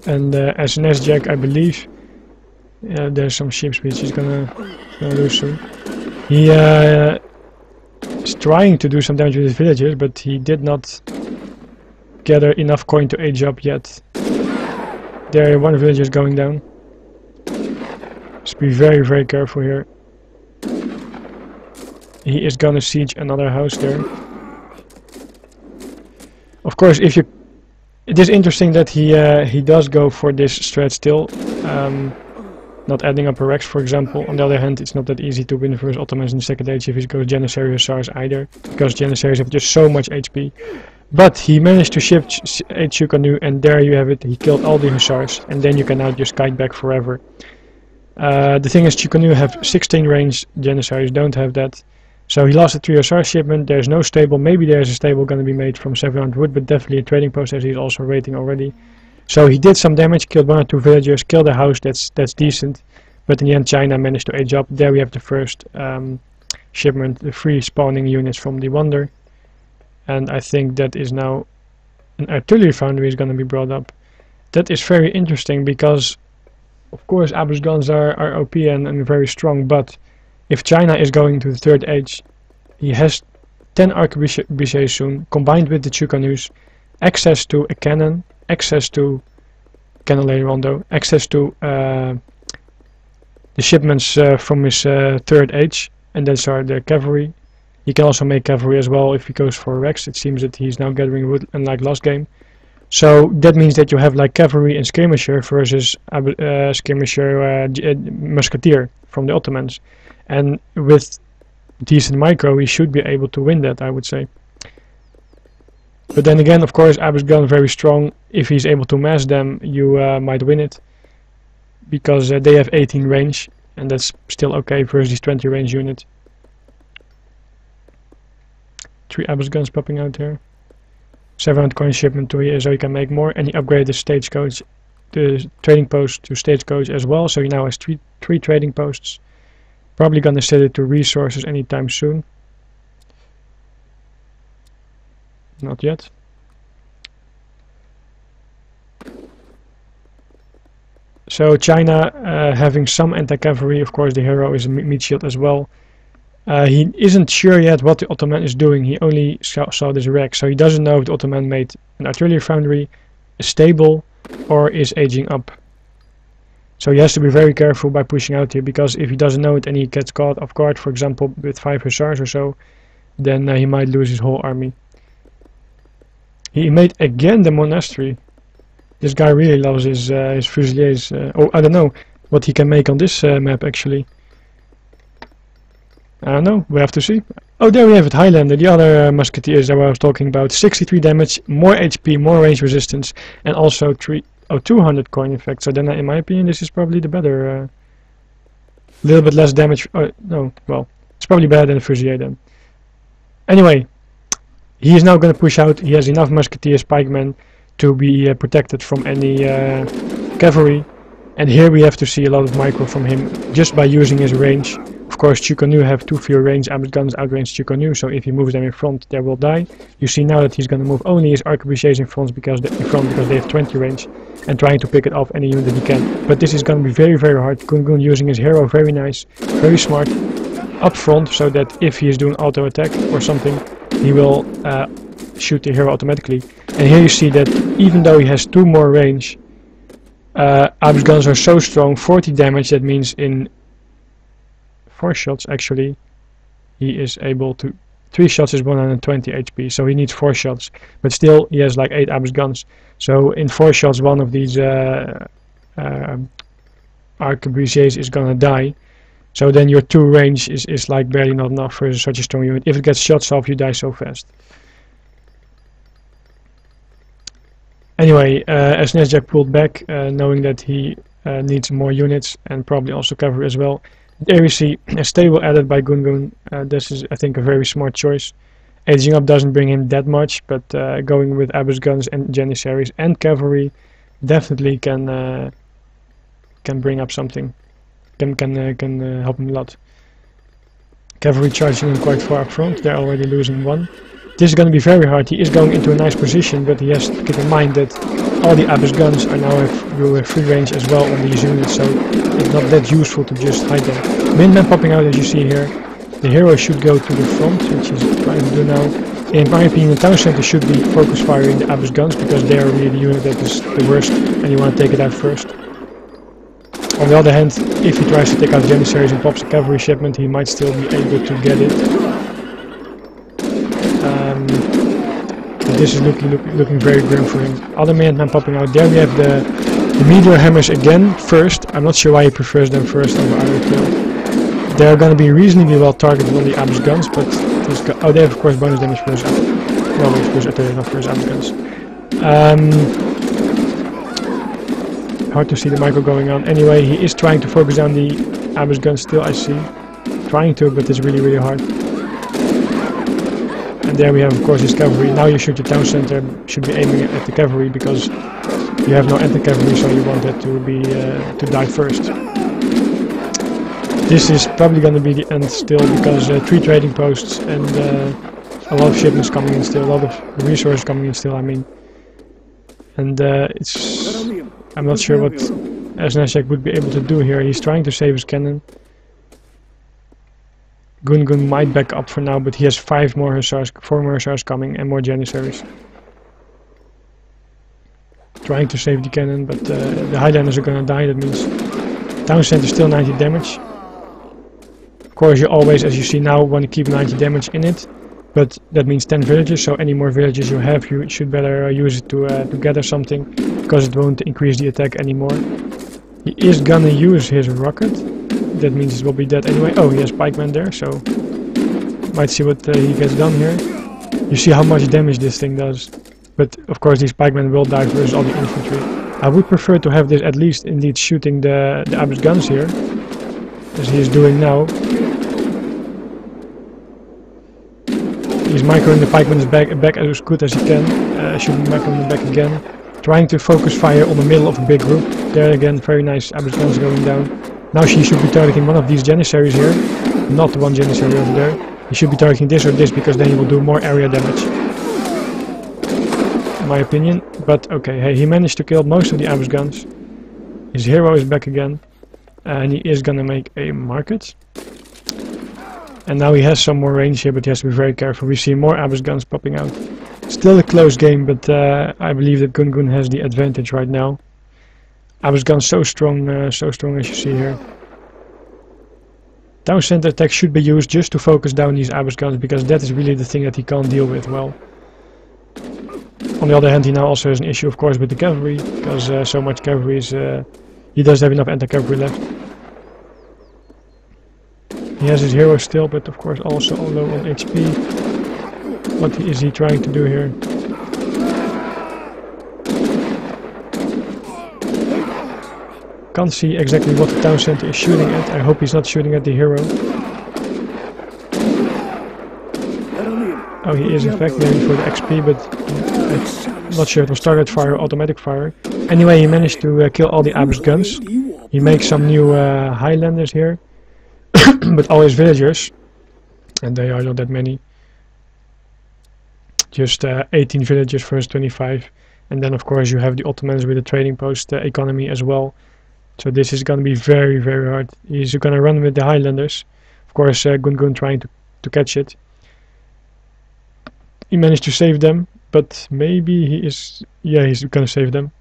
And snsjack, I believe, there's some ships which he's gonna lose soon. He is trying to do some damage with his villagers, but he did not gather enough coin to age up yet. There, one villager is going down. Just be very careful here. He is gonna siege another house there. Of course, if you, it is interesting that he does go for this strat still, not adding up a Rex, for example. On the other hand, it's not that easy to win versus Ottomans in the second age if he goes Janissary Hussars either, because Janissaries have just so much HP. But he managed to ship 8 Chukanu, and there you have it. He killed all the Hussars, and then you can now just kite back forever. The thing is, Chukanu have 16 range, Janissaries don't have that. So he lost a 3 Hussar shipment. There's no stable. Maybe there's a stable going to be made from 700 wood, but definitely a trading post, as he's also rating already. So he did some damage, killed 1 or 2 villagers, killed a house. That's decent. But in the end, China managed to age up. There we have the first shipment, the 3 spawning units from the Wonder. And I think that is now an artillery foundry is going to be brought up. That is very interesting because, of course, Abu's guns are OP and very strong, but if China is going to the third age, he has 10 arquebusiers soon, combined with the Chukanus, access to a cannon, access to cannon later on though, access to the shipments from his third age, and those are the cavalry. He can also make cavalry as well if he goes for Rex. It seems that he's now gathering wood, unlike last game. So that means that you have like cavalry and skirmisher versus skirmisher musketeer from the Ottomans. And with decent micro, he should be able to win that, I would say. But then again, of course, Abu's gun very strong. If he's able to mass them, you might win it, because they have 18 range, and that's still okay versus his 20 range unit. 3 Abu's guns popping out here. 700 coin shipment to here, so you can make more. And he upgraded the stagecoach, the trading post to stagecoach as well. So he now has three trading posts. Probably gonna set it to resources anytime soon. Not yet. So China having some anti-cavalry, of course the hero is a meat shield as well. He isn't sure yet what the Ottoman is doing. He only saw this wreck, so he doesn't know if the Ottoman made an artillery foundry, is stable, or is aging up. So he has to be very careful by pushing out here, because if he doesn't know it and he gets caught off guard, for example with 5 hussars or so, then he might lose his whole army. He made again the monastery. This guy really loves his fusiliers. Oh, I don't know what he can make on this map actually. I don't know, we have to see. Oh, there we have it, Highlander, the other musketeers that I was talking about. 63 damage, more HP, more range resistance, and also 200 coin in fact. So then in my opinion this is probably the better. Little bit less damage. No, well, it's probably better than the Fusilier then. Anyway, he is now going to push out. He has enough musketeers, pikemen to be protected from any cavalry. And here we have to see a lot of micro from him just by using his range. Of course, Chukanu have 2 fewer range. Abu's guns outrange Chukanu, so if he moves them in front, they will die. You see now that he's going to move only his arquebusiers in front because they have 20 range, and trying to pick it off any unit that he can. But this is going to be very hard. GoonGoon using his hero, very nice, very smart, up front, so that if he is doing auto attack or something, he will shoot the hero automatically. And here you see that even though he has 2 more range, Abu's guns are so strong, 40 damage. That means in 4 shots actually he is able to, 3 shots is 120 HP, so he needs 4 shots, but still he has like 8 Abu's guns. So in 4 shots one of these arquebusiers is gonna die. So then your 2 range is like barely not enough for such a strong unit. If it gets shots off, you die so fast. Anyway, snsjack pulled back, knowing that he needs more units and probably also cavalry as well. There we see a stable added by GoonGoon. This is, I think, a very smart choice. Aging up doesn't bring him that much, but going with Abbas guns and Janissaries and cavalry definitely can bring up something. Can help him a lot. Cavalry charging him quite far up front. They're already losing one. This is going to be very hard. He is going into a nice position, but he has to keep in mind that all the Abbas guns are now have free range as well on these units, so it's not that useful to just hide them. Min-man popping out as you see here. The hero should go to the front, which he's trying to do now. In my opinion, the town center should be focus firing the Abbas guns because they are really the unit that is the worst and you want to take it out first. On the other hand, if he tries to take out Janissaries and pops a cavalry shipment, he might still be able to get it. But this is looking very grim for him. Other man popping out. There we have the meteor hammers again first. I'm not sure why he prefers them first over Iroquois. They're going to be reasonably well targeted on the Abbas guns, but oh, they have of course bonus damage for his not for his Abbas guns. Hard to see the micro going on. Anyway, he is trying to focus down the Abbas guns still, I see. Trying to, but it's really hard. And there we have of course his cavalry. Now you shoot your town center, should be aiming at the cavalry because you have no anti-cavalry, so you want that to be to die first. This is probably going to be the end still because 3 trading posts and a lot of shipments coming in still, a lot of resources coming in still, I mean. And I'm not sure what snsjack would be able to do here. He's trying to save his cannon. GoonGoon might back up for now, but he has 4 more hussars coming and more Janissaries. Trying to save the cannon, but the Highlanders are gonna die. That means town center still 90 damage. Of course, you always, as you see now, want to keep 90 damage in it, but that means 10 villages. So any more villages you have, you should better use it to gather something, because it won't increase the attack anymore. He is gonna use his rocket. That means it will be dead anyway. Oh, he has pikemen there, so might see what he gets done here. You see how much damage this thing does. But of course these pikemen will die versus all the infantry. I would prefer to have this at least indeed shooting the Abbas guns here, as he is doing now. He's microing the pikemen's back as good as he can. Should be microing the back again. Trying to focus fire on the middle of a big group. There again, very nice Abbas guns going down. Now she should be targeting one of these Janissaries here, not the one Janissary over there. He should be targeting this or this because then he will do more area damage, in my opinion. But okay, hey, he managed to kill most of the Abbas guns. His hero is back again, and he is gonna make a market. And now he has some more range here, but he has to be very careful. We see more Abbas guns popping out. Still a close game, but I believe that GoonGoon has the advantage right now. Abbas guns so strong as you see here. Town center attack should be used just to focus down these Abbas guns, because that is really the thing that he can't deal with well. On the other hand, he now also has an issue, of course, with the cavalry, because so much cavalry is... he doesn't have enough anti-cavalry left. He has his hero still, but of course also low on HP. What is he trying to do here? Can't see exactly what the town center is shooting at. I hope he's not shooting at the hero. Oh, he is in fact aiming for the XP, but I'm not sure if it was target fire or automatic fire. Anyway, he managed to kill all the Abbas guns. He makes some new Highlanders here, but all his villagers, and they are not that many. Just 18 villagers versus 25. And then of course you have the Ottomans with the trading post economy as well. So this is going to be very hard. He's going to run with the Highlanders. Of course GoonGoon trying to catch it. He managed to save them, but maybe he is... yeah, he's going to save them.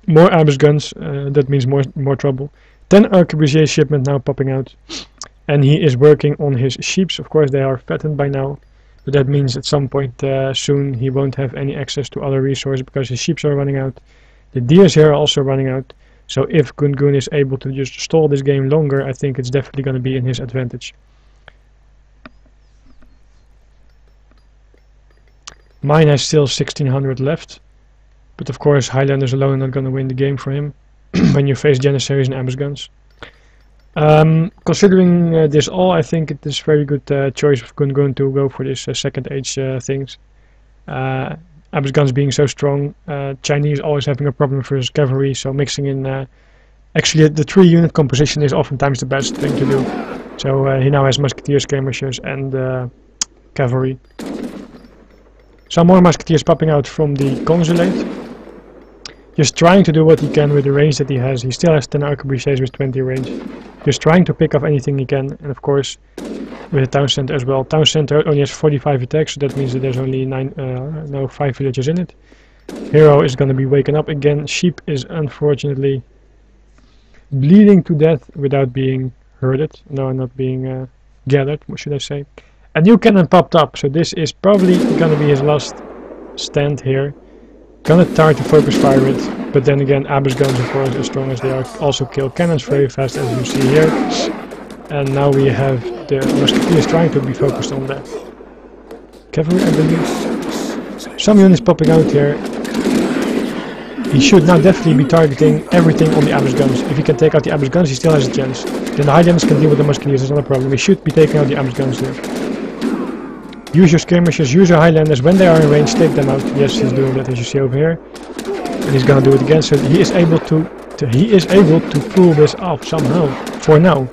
More Abbas guns, that means more trouble. 10 arquebusier shipment now popping out. And he is working on his sheeps. Of course they are fattened by now. But that means at some point soon he won't have any access to other resources because his sheeps are running out. The deers here are also running out. So if GoonGoon is able to just stall this game longer, I think it's definitely going to be in his advantage. Mine has still 1600 left. But of course Highlanders alone are not going to win the game for him when you face Janissaries and Abbas guns. Considering this all, I think it is very good choice of GoonGoon to go for this second age things. Abus guns being so strong, Chinese always having a problem versus cavalry, so mixing in actually the 3-unit composition is oftentimes the best thing to do. So he now has musketeers, skirmishers and cavalry. Some more musketeers popping out from the consulate. Just trying to do what he can with the range that he has. He still has 10 arquebusiers with 20 range. Just trying to pick off anything he can, and of course with the town center as well. Town center only has 45 attacks, so that means that there's only 5 villagers in it. Hero is going to be waking up again. Sheep is unfortunately bleeding to death without being herded. No, not being gathered, what should I say. A new cannon popped up, so this is probably going to be his last stand here. Gonna try to focus fire it, but then again Abus guns, of course, as strong as they are, also kill cannons very fast, as you see here. And now we have the musketeers trying to be focused on the cavalry, I believe. Some units popping out here. He should now definitely be targeting everything on the Abus guns. If he can take out the Abus guns, he still has a chance. Then the Highlanders can deal with the musketeers, that's not a problem. He should be taking out the Abus guns here. Use your skirmishers, use your Highlanders, when they are in range, take them out. Yes, he's doing that, as you see over here. And he's gonna do it again, so he is able to pull this off somehow, for now.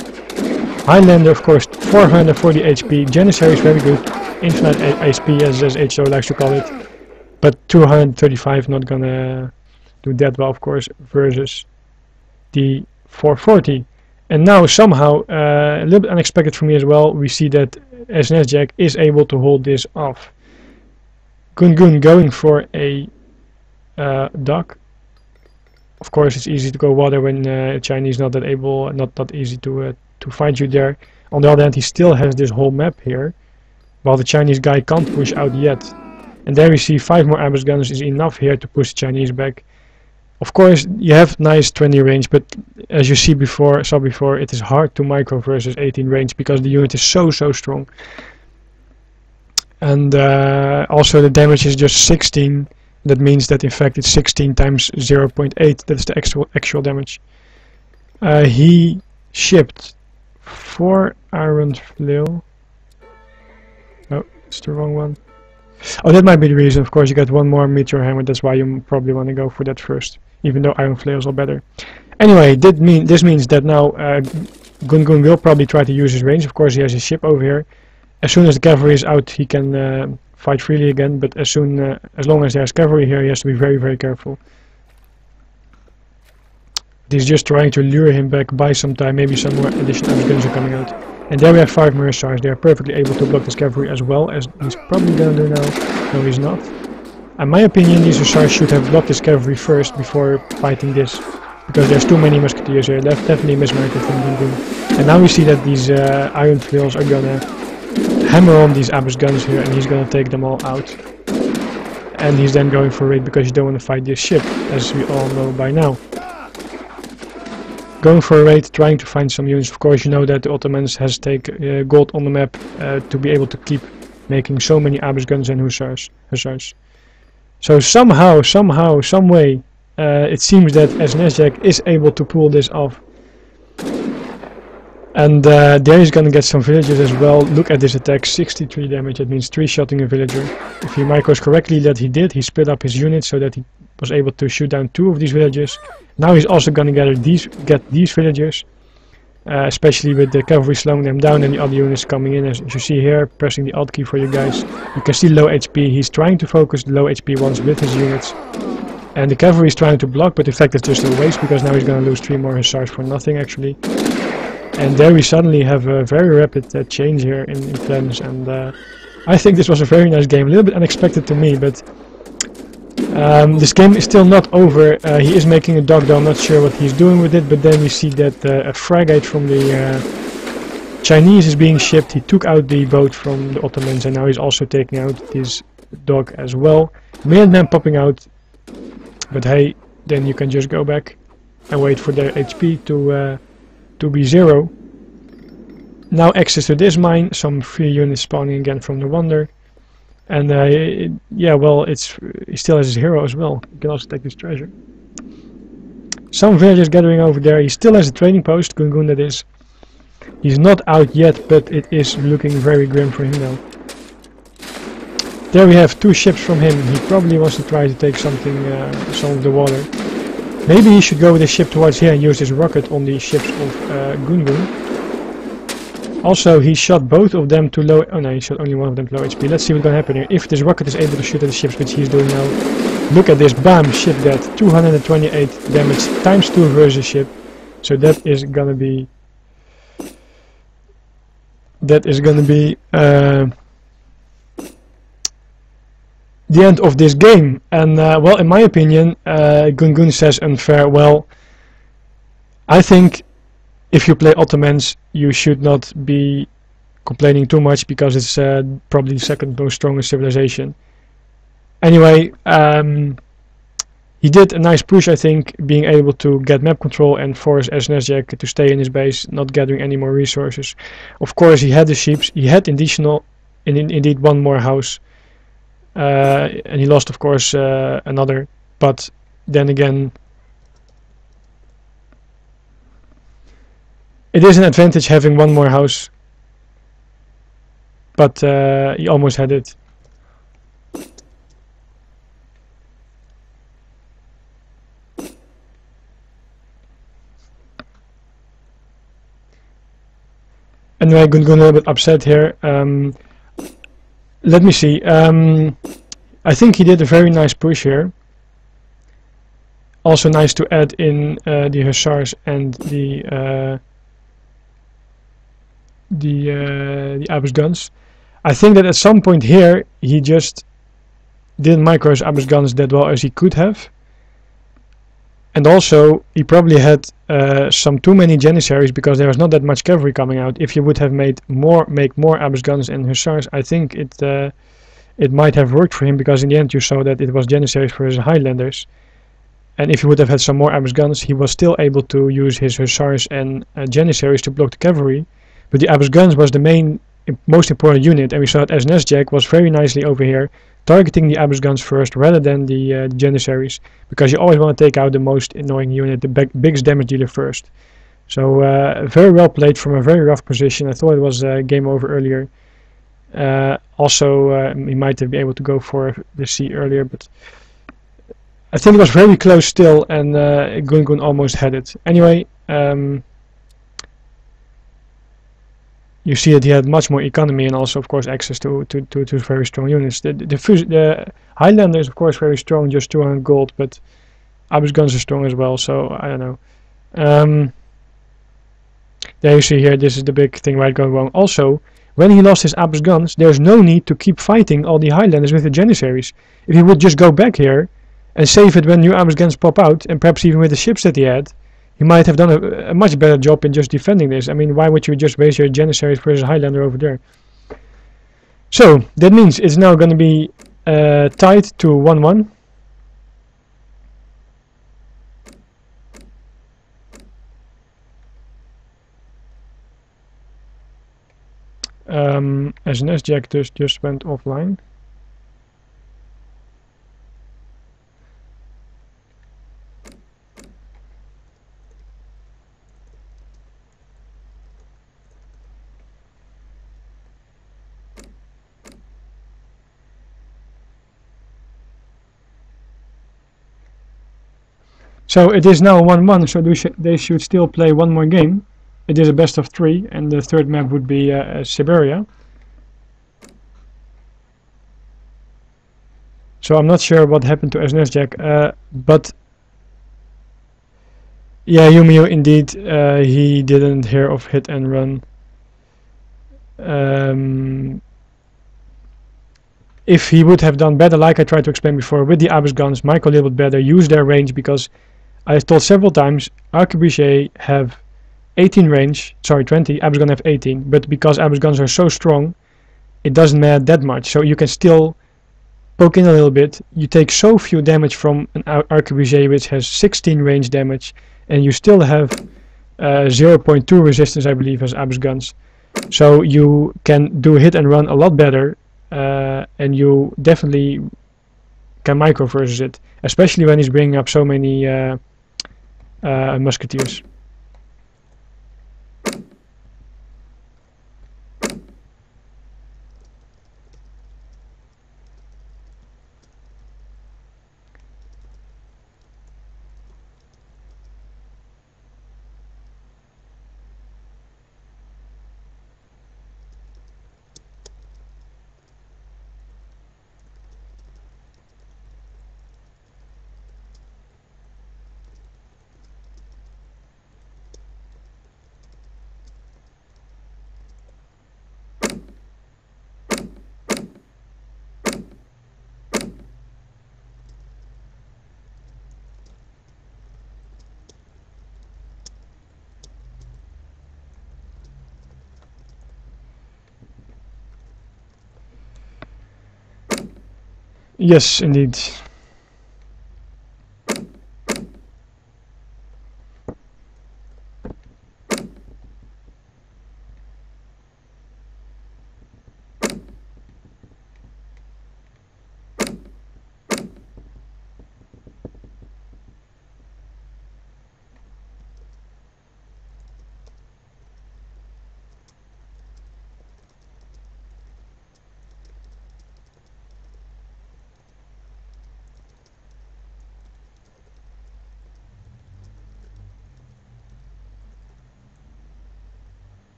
Highlander, of course, 440 HP, Janissary is very good, infinite HP as HO likes to call it. But 235 not gonna do that well, of course, versus the 440. And now somehow, a little bit unexpected for me as well, we see that snsjack is able to hold this off. GoonGoon going for a dock. Of course, it's easy to go water when Chinese not that easy to find you there. On the other hand, he still has this whole map here, while the Chinese guy can't push out yet. And there we see 5 more Abus guns is enough here to push the Chinese back. Of course, you have nice 20 range, but as you saw before, it is hard to micro versus 18 range because the unit is so strong. And also the damage is just 16. That means that in fact it's 16 times 0.8. That's the actual damage. He shipped 4 iron flail. Oh, it's the wrong one. Oh, that might be the reason. Of course, you got 1 more meteor hammer. That's why you probably want to go for that first, even though iron flails are better. Anyway, this means that now GoonGoon will probably try to use his range. Of course, he has his ship over here. As soon as the cavalry is out, he can fight freely again. But as long as there's cavalry here, he has to be very careful. He's just trying to lure him back, buy some time. Maybe some more additional guns are coming out. And there we have 5 Mercenaries. They are perfectly able to block this cavalry as well, as he's probably gonna do now. No, he's not. In my opinion, these Hussars should have blocked this cavalry first before fighting this, because there's too many musketeers here. That's definitely mismarked from GoonGoon. And now we see that these iron flails are gonna hammer on these Abus guns here, and he's gonna take them all out. And he's then going for raid because you don't want to fight this ship, as we all know by now. Going for a raid, trying to find some units. Of course, you know that the Ottomans has take gold on the map to be able to keep making so many Abus guns and Hussars. So somehow, some way, it seems that snsjack is able to pull this off. And there he's gonna get some villagers as well. Look at this attack, 63 damage. That means 3-shotting a villager. If he micros correctly, that he did, he split up his units so that he was able to shoot down 2 of these villagers. Now he's also gonna get these villagers, especially with the cavalry slowing them down and the other units coming in. As you see here, pressing the Alt key for you guys, you can see low HP. He's trying to focus the low HP ones with his units, and the cavalry is trying to block, but in fact it's just a waste because now he's gonna lose 3 more Hussars for nothing actually. And there we suddenly have a very rapid change here in plans, and I think this was a very nice game. A little bit unexpected to me, but this game is still not over. He is making a dock though, I'm not sure what he's doing with it, but then we see that a frigate from the Chinese is being shipped. He took out the boat from the Ottomans, and now he's also taking out this dock as well. Minutemen popping out, but hey, then you can just go back and wait for their HP to be 0. Now access to this mine, some free units spawning again from the Wonder. And yeah, well, he still has his hero as well. You can also take this treasure. Some villagers gathering over there. He still has a trading post, GoonGoon that is. He's not out yet, but it is looking very grim for him now. There we have 2 ships from him. He probably wants to try to take something, some of the water. Maybe he should go with his ship towards here and use his rocket on the ships of GoonGoon. Also, he shot both of them to low. Oh no, he shot only one of them to low HP. Let's see what's gonna happen here. If this rocket is able to shoot at the ships, which he's doing now. Look at this, bam, ship dead. 228 damage times 2 versus ship. So that is gonna be. That is gonna be the end of this game. And well, in my opinion, GoonGoon says unfair. Well, I think if you play Ottomans, you should not be complaining too much because it's probably the second most strongest civilization. Anyway, he did a nice push, I think, being able to get map control and force snsjack to stay in his base, not gathering any more resources. Of course, he had the ships, he had indeed one more house, and he lost, of course, another, but then again, it is an advantage having one more house, but he almost had it. Anyway, GoonGoon a little bit upset here. Let me see. I think he did a very nice push here. Also nice to add in the hussars and the Abbas guns. I think that at some point here he just didn't micro his Abbas guns that well as he could have, and also he probably had some too many janissaries because there was not that much cavalry coming out. If you would have make more Abbas guns and hussars, I think it might have worked for him, because in the end you saw that it was janissaries for his Highlanders, and if he would have had some more Abbas guns, he was still able to use his hussars and janissaries to block the cavalry. But the Abbas guns was the most important unit, and we saw that snsjack was very nicely over here, targeting the Abbas guns first rather than the janissaries, because you always want to take out the most annoying unit, the biggest damage dealer first. So very well played from a very rough position. I thought it was game over earlier. Also, he might have been able to go for the C earlier, but I think it was very close still, and GoonGoon almost had it. Anyway, you see that he had much more economy and also, of course, access to very strong units. The Highlander is, of course, very strong, just 200 gold, but Abbas guns are strong as well, so I don't know. There you see here, this is the big thing right going wrong. Also, when he lost his Abbas guns, there's no need to keep fighting all the Highlanders with the janissaries. If he would just go back here and save it when new Abbas guns pop out, and perhaps even with the ships that he had, he might have done a much better job in just defending this. I mean, why would you just waste your janissaries versus Highlander over there? So, that means it's now going to be tied to 1-1. snsjack just went offline. So it is now 1-1, so they should still play one more game. It is a best of 3, and the third map would be Siberia. So I'm not sure what happened to snsjack, but yeah, Yumio indeed, he didn't hear of hit and run. If he would have done better, like I tried to explain before, with the Abbas guns, micro a little bit better, use their range, because I told several times, Arquebusiers have 18 range, sorry 20, Abbas guns have 18, but because Abbas guns are so strong, it doesn't matter that much, so you can still poke in a little bit. You take so few damage from an Arquebusier which has 16 range damage, and you still have 0.2 resistance, I believe, as Abbas guns. So you can do hit and run a lot better, and you definitely can micro versus it, especially when he's bringing up so many musketeers. Yes, indeed.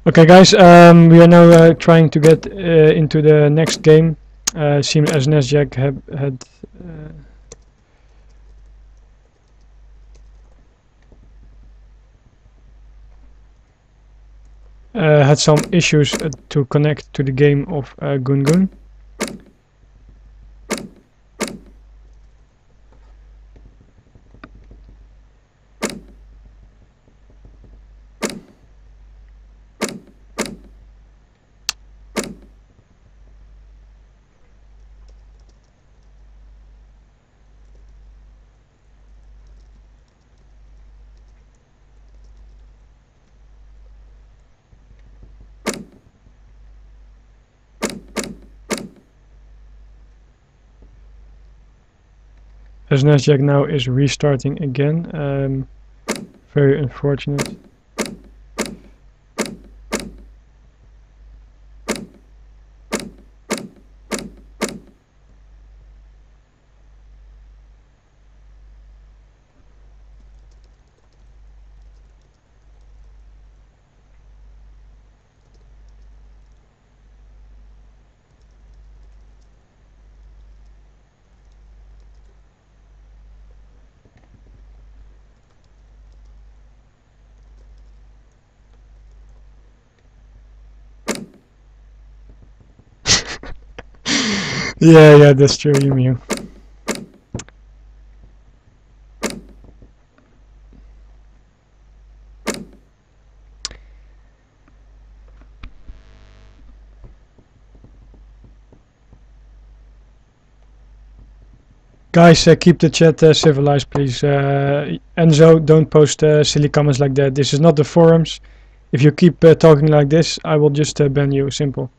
Okay, guys, we are now trying to get into the next game. Seems snsjack had some issues to connect to the game of GoonGoon. snsjack now is restarting again. Very unfortunate. Yeah, that's true, Mew. Guys, keep the chat civilized, please. Enzo, don't post silly comments like that. This is not the forums. If you keep talking like this, I will just ban you. Simple.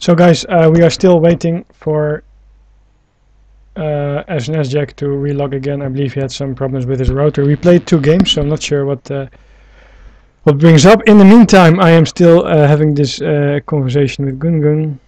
So guys, we are still waiting for snsjack to relog again. I believe he had some problems with his router. We played 2 games, so I'm not sure what brings up. In the meantime, I am still having this conversation with GoonGoon.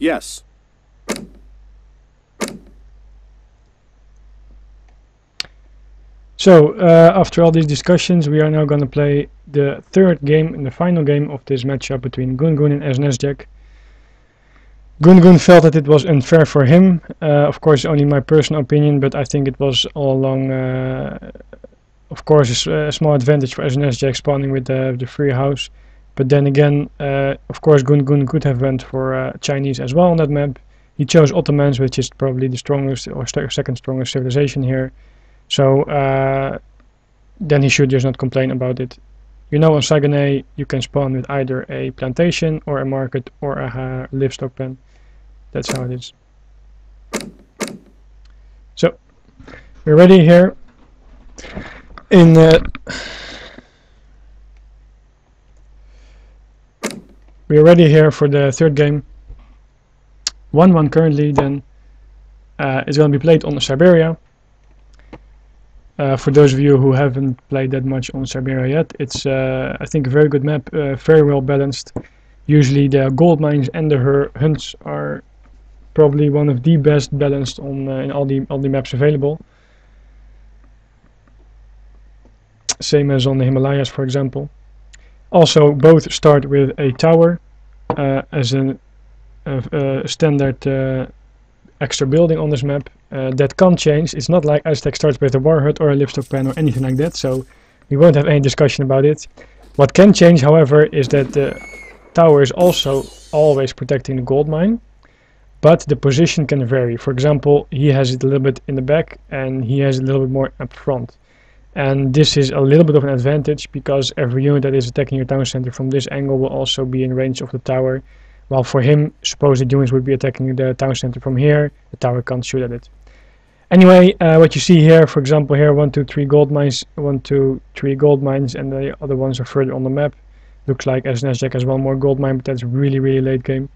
Yes. So, after all these discussions, we are now going to play the third game and the final game of this matchup between GoonGoon and snsjack. GoonGoon felt that it was unfair for him. Of course, only my personal opinion, but I think it was all along, of course, a small advantage for snsjack spawning with the free house. But then again, of course, GoonGoon could have went for Chinese as well on that map. He chose Ottomans, which is probably the strongest or second strongest civilization here. So then he should just not complain about it. You know, on Saguenay you can spawn with either a plantation or a market or a livestock pen. That's how it is. So we're ready here in we're ready here for the third game. 1-1 currently. Then it's going to be played on Siberia. For those of you who haven't played that much on Siberia yet, it's I think a very good map, very well balanced. Usually the gold mines and the hunts are probably one of the best balanced on in all the maps available. Same as on the Himalayas, for example. Also, both start with a tower as a standard extra building on this map. That can't change. It's not like Aztec starts with a war hut or a livestock pen or anything like that, so we won't have any discussion about it. What can change, however, is that the tower is also always protecting the gold mine, but the position can vary. For example, he has it a little bit in the back and he has it a little bit more up front. And this is a little bit of an advantage because every unit that is attacking your town center from this angle will also be in range of the tower. While for him, suppose the units would be attacking the town center from here, the tower can't shoot at it. Anyway, what you see here, for example, here 1, 2, 3 gold mines, 1, 2, 3 gold mines, and the other ones are further on the map. Looks like snsjack has one more gold mine, but that's really late game.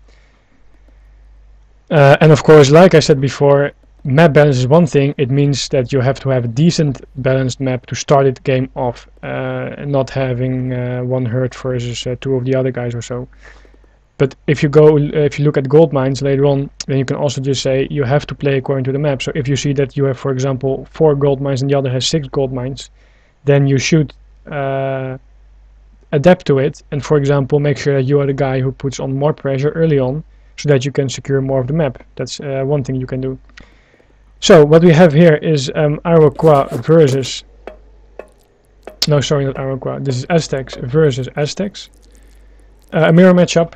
And of course, like I said before, map balance is one thing. It means that you have to have a decent balanced map to start it game off, not having one herd versus two of the other guys or so. But if you look at gold mines later on, then you can also just say you have to play according to the map. So if you see that you have, for example, 4 gold mines and the other has 6 gold mines, then you should adapt to it and, for example, make sure that you are the guy who puts on more pressure early on so that you can secure more of the map. That's one thing you can do. So what we have here is Iroquois versus... No, sorry, not Iroquois. This is Aztecs versus Aztecs. A mirror matchup.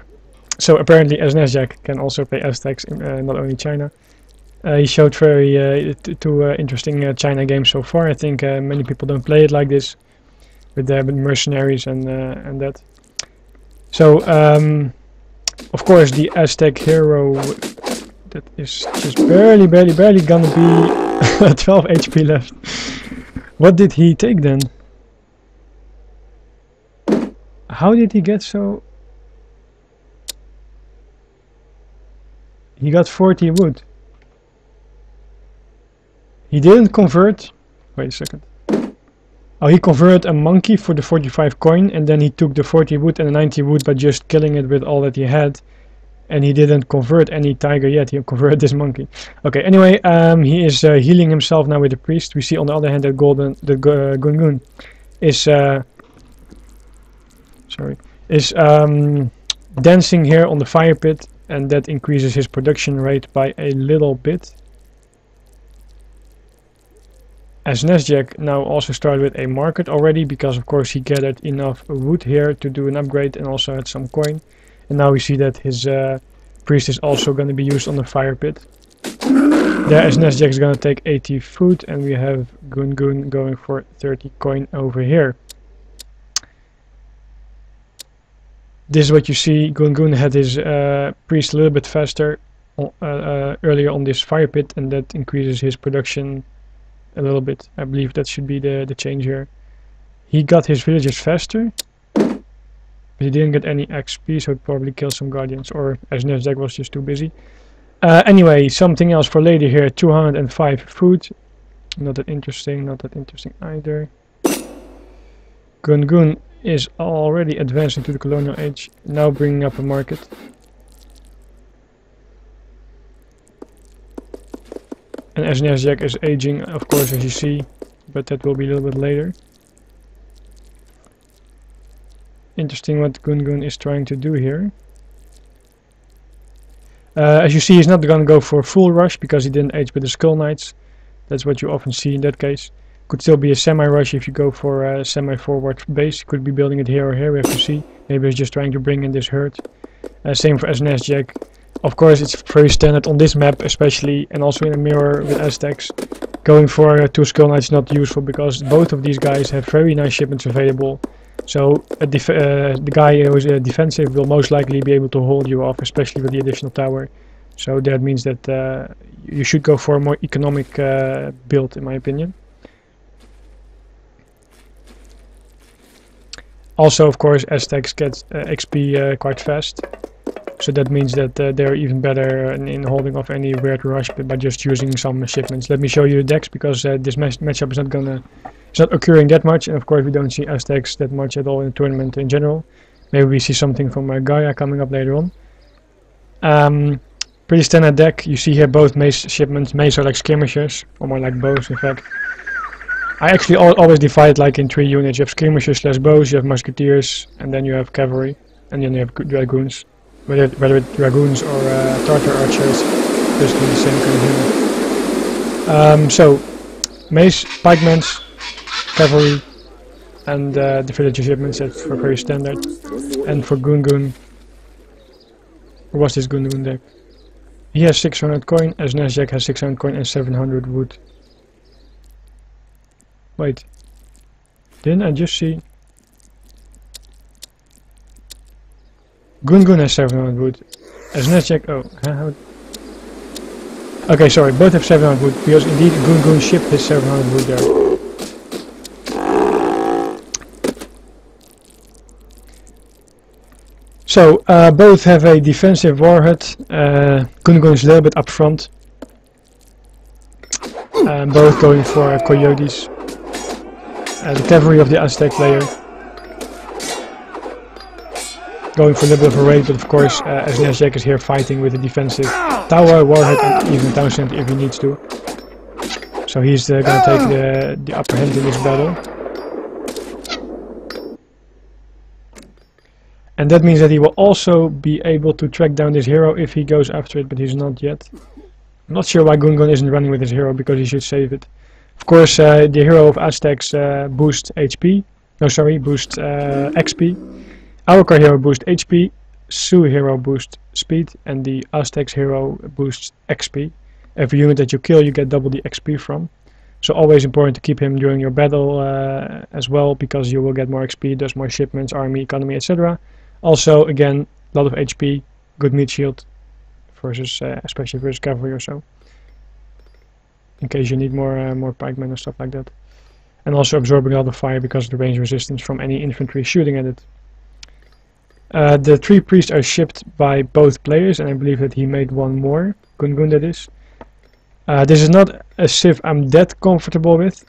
So apparently snsjack can also play Aztecs, not only China. He showed two interesting China games so far. I think many people don't play it like this, with mercenaries and that. So of course the Aztec hero that is just barely gonna be 12 HP left. What did he take then? How did he get so... He got 40 wood. He didn't convert... Wait a second. Oh, he converted a monkey for the 45 coin, and then he took the 40 wood and the 90 wood by just killing it with all that he had. And he didn't convert any tiger yet, he converted this monkey. Okay, anyway, he is healing himself now with the priest. We see on the other hand that GoonGoon is dancing here on the fire pit, and that increases his production rate by a little bit. snsjack now also started with a market already, because of course he gathered enough wood here to do an upgrade and also had some coin. And now we see that his priest is also going to be used on the fire pit. There snsjack is going to take 80 food, and we have GoonGoon going for 30 coin over here. This is what you see. GoonGoon had his priest a little bit faster earlier on this fire pit, and that increases his production a little bit. I believe that should be the change here. He got his villagers faster, but he didn't get any XP, so it probably killed some guardians, or snsjack was just too busy. Anyway, something else for later here. 205 food. Not that interesting either. GoonGoon is already advancing to the colonial age, now bringing up a market. And snsjack is aging, of course, as you see, but that will be a little bit later. Interesting what GoonGoon is trying to do here. As you see, he's not going to go for a full rush because he didn't age with the Skull Knights. That's what you often see in that case. Could still be a semi-rush if you go for a semi-forward base. Could be building it here or here, we have to see. Maybe he's just trying to bring in this herd. Same for snsjack. Of course, it's very standard on this map especially, and also in a mirror with Aztecs. Going for 2 Skull Knights is not useful because both of these guys have very nice shipments available. So the guy who is defensive will most likely be able to hold you off, especially with the additional tower. So that means that you should go for a more economic build, in my opinion. Also, of course, Aztecs get XP quite fast. So that means that they're even better in holding off any weird rush by just using some shipments. Let me show you the decks because this matchup is not occurring that much, and of course we don't see Aztecs that much at all in the tournament in general. Maybe we see something from Gaia coming up later on. Pretty standard deck. You see here both mace shipments. Mace are like skirmishers, or more like bows in fact. I actually always divide like in 3 units. You have skirmishers / bows, you have musketeers, and then you have cavalry, and then you have dragoons. Whether it's dragoons or Tartar archers, basically the same kind of unit. So, mace, pikemans, cavalry, and the villager shipments, that's for very standard. And for GoonGoon, where was this GoonGoon deck? He has 600 coin, snsjack has 600 coin and 700 wood. Wait, didn't I just see? GoonGoon has 700 wood. snsjack, oh, how? Okay, sorry, both have 700 wood, because indeed GoonGoon shipped his 700 wood there. So, both have a defensive warhead. GoonGoon is a little bit up front. Both going for coyotes. The cavalry of the Aztec player. Going for a little bit of a raid, but of course snsjack is here fighting with a defensive tower, warhead and even town center if he needs to. So he's going to take the upper hand in this battle. And that means that he will also be able to track down this hero if he goes after it, but he's not yet. I'm not sure why GoonGoon isn't running with his hero, because he should save it. Of course, the hero of Aztecs boosts HP. No, sorry, boosts XP. Iroquois hero boosts HP, Sioux hero boosts speed, and the Aztecs hero boosts XP. Every unit that you kill, you get double the XP from. So always important to keep him during your battle as well, because you will get more XP, does more shipments, army, economy, etc. Also, again, a lot of HP, good meat shield, versus especially versus cavalry or so. In case you need more pikemen and stuff like that. And also absorbing a lot of fire because of the range resistance from any infantry shooting at it. The 3 priests are shipped by both players, and I believe that he made one more. GoonGoon, that is. This is not a civ I'm that comfortable with.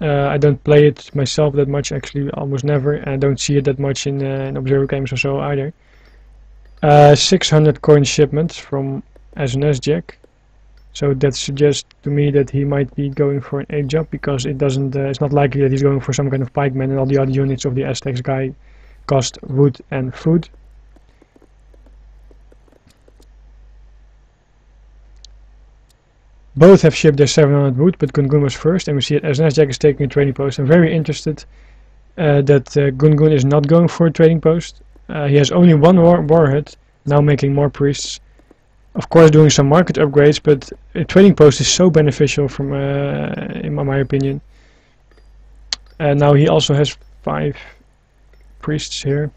I don't play it myself that much, actually, almost never, and I don't see it that much in observer games or so either. 600 coin shipments from snsjack. So that suggests to me that he might be going for an 8 job, because it's not likely that he's going for some kind of pikeman, and all the other units of the Aztecs guy cost wood and food. Both have shipped their 700 wood, but GoonGoon was first, and we see that snsjack is taking a trading post. I'm very interested that GoonGoon is not going for a trading post. He has only one warhead, now making more priests. Of course, doing some market upgrades, but a trading post is so beneficial from, in my opinion. Now he also has 5 priests here.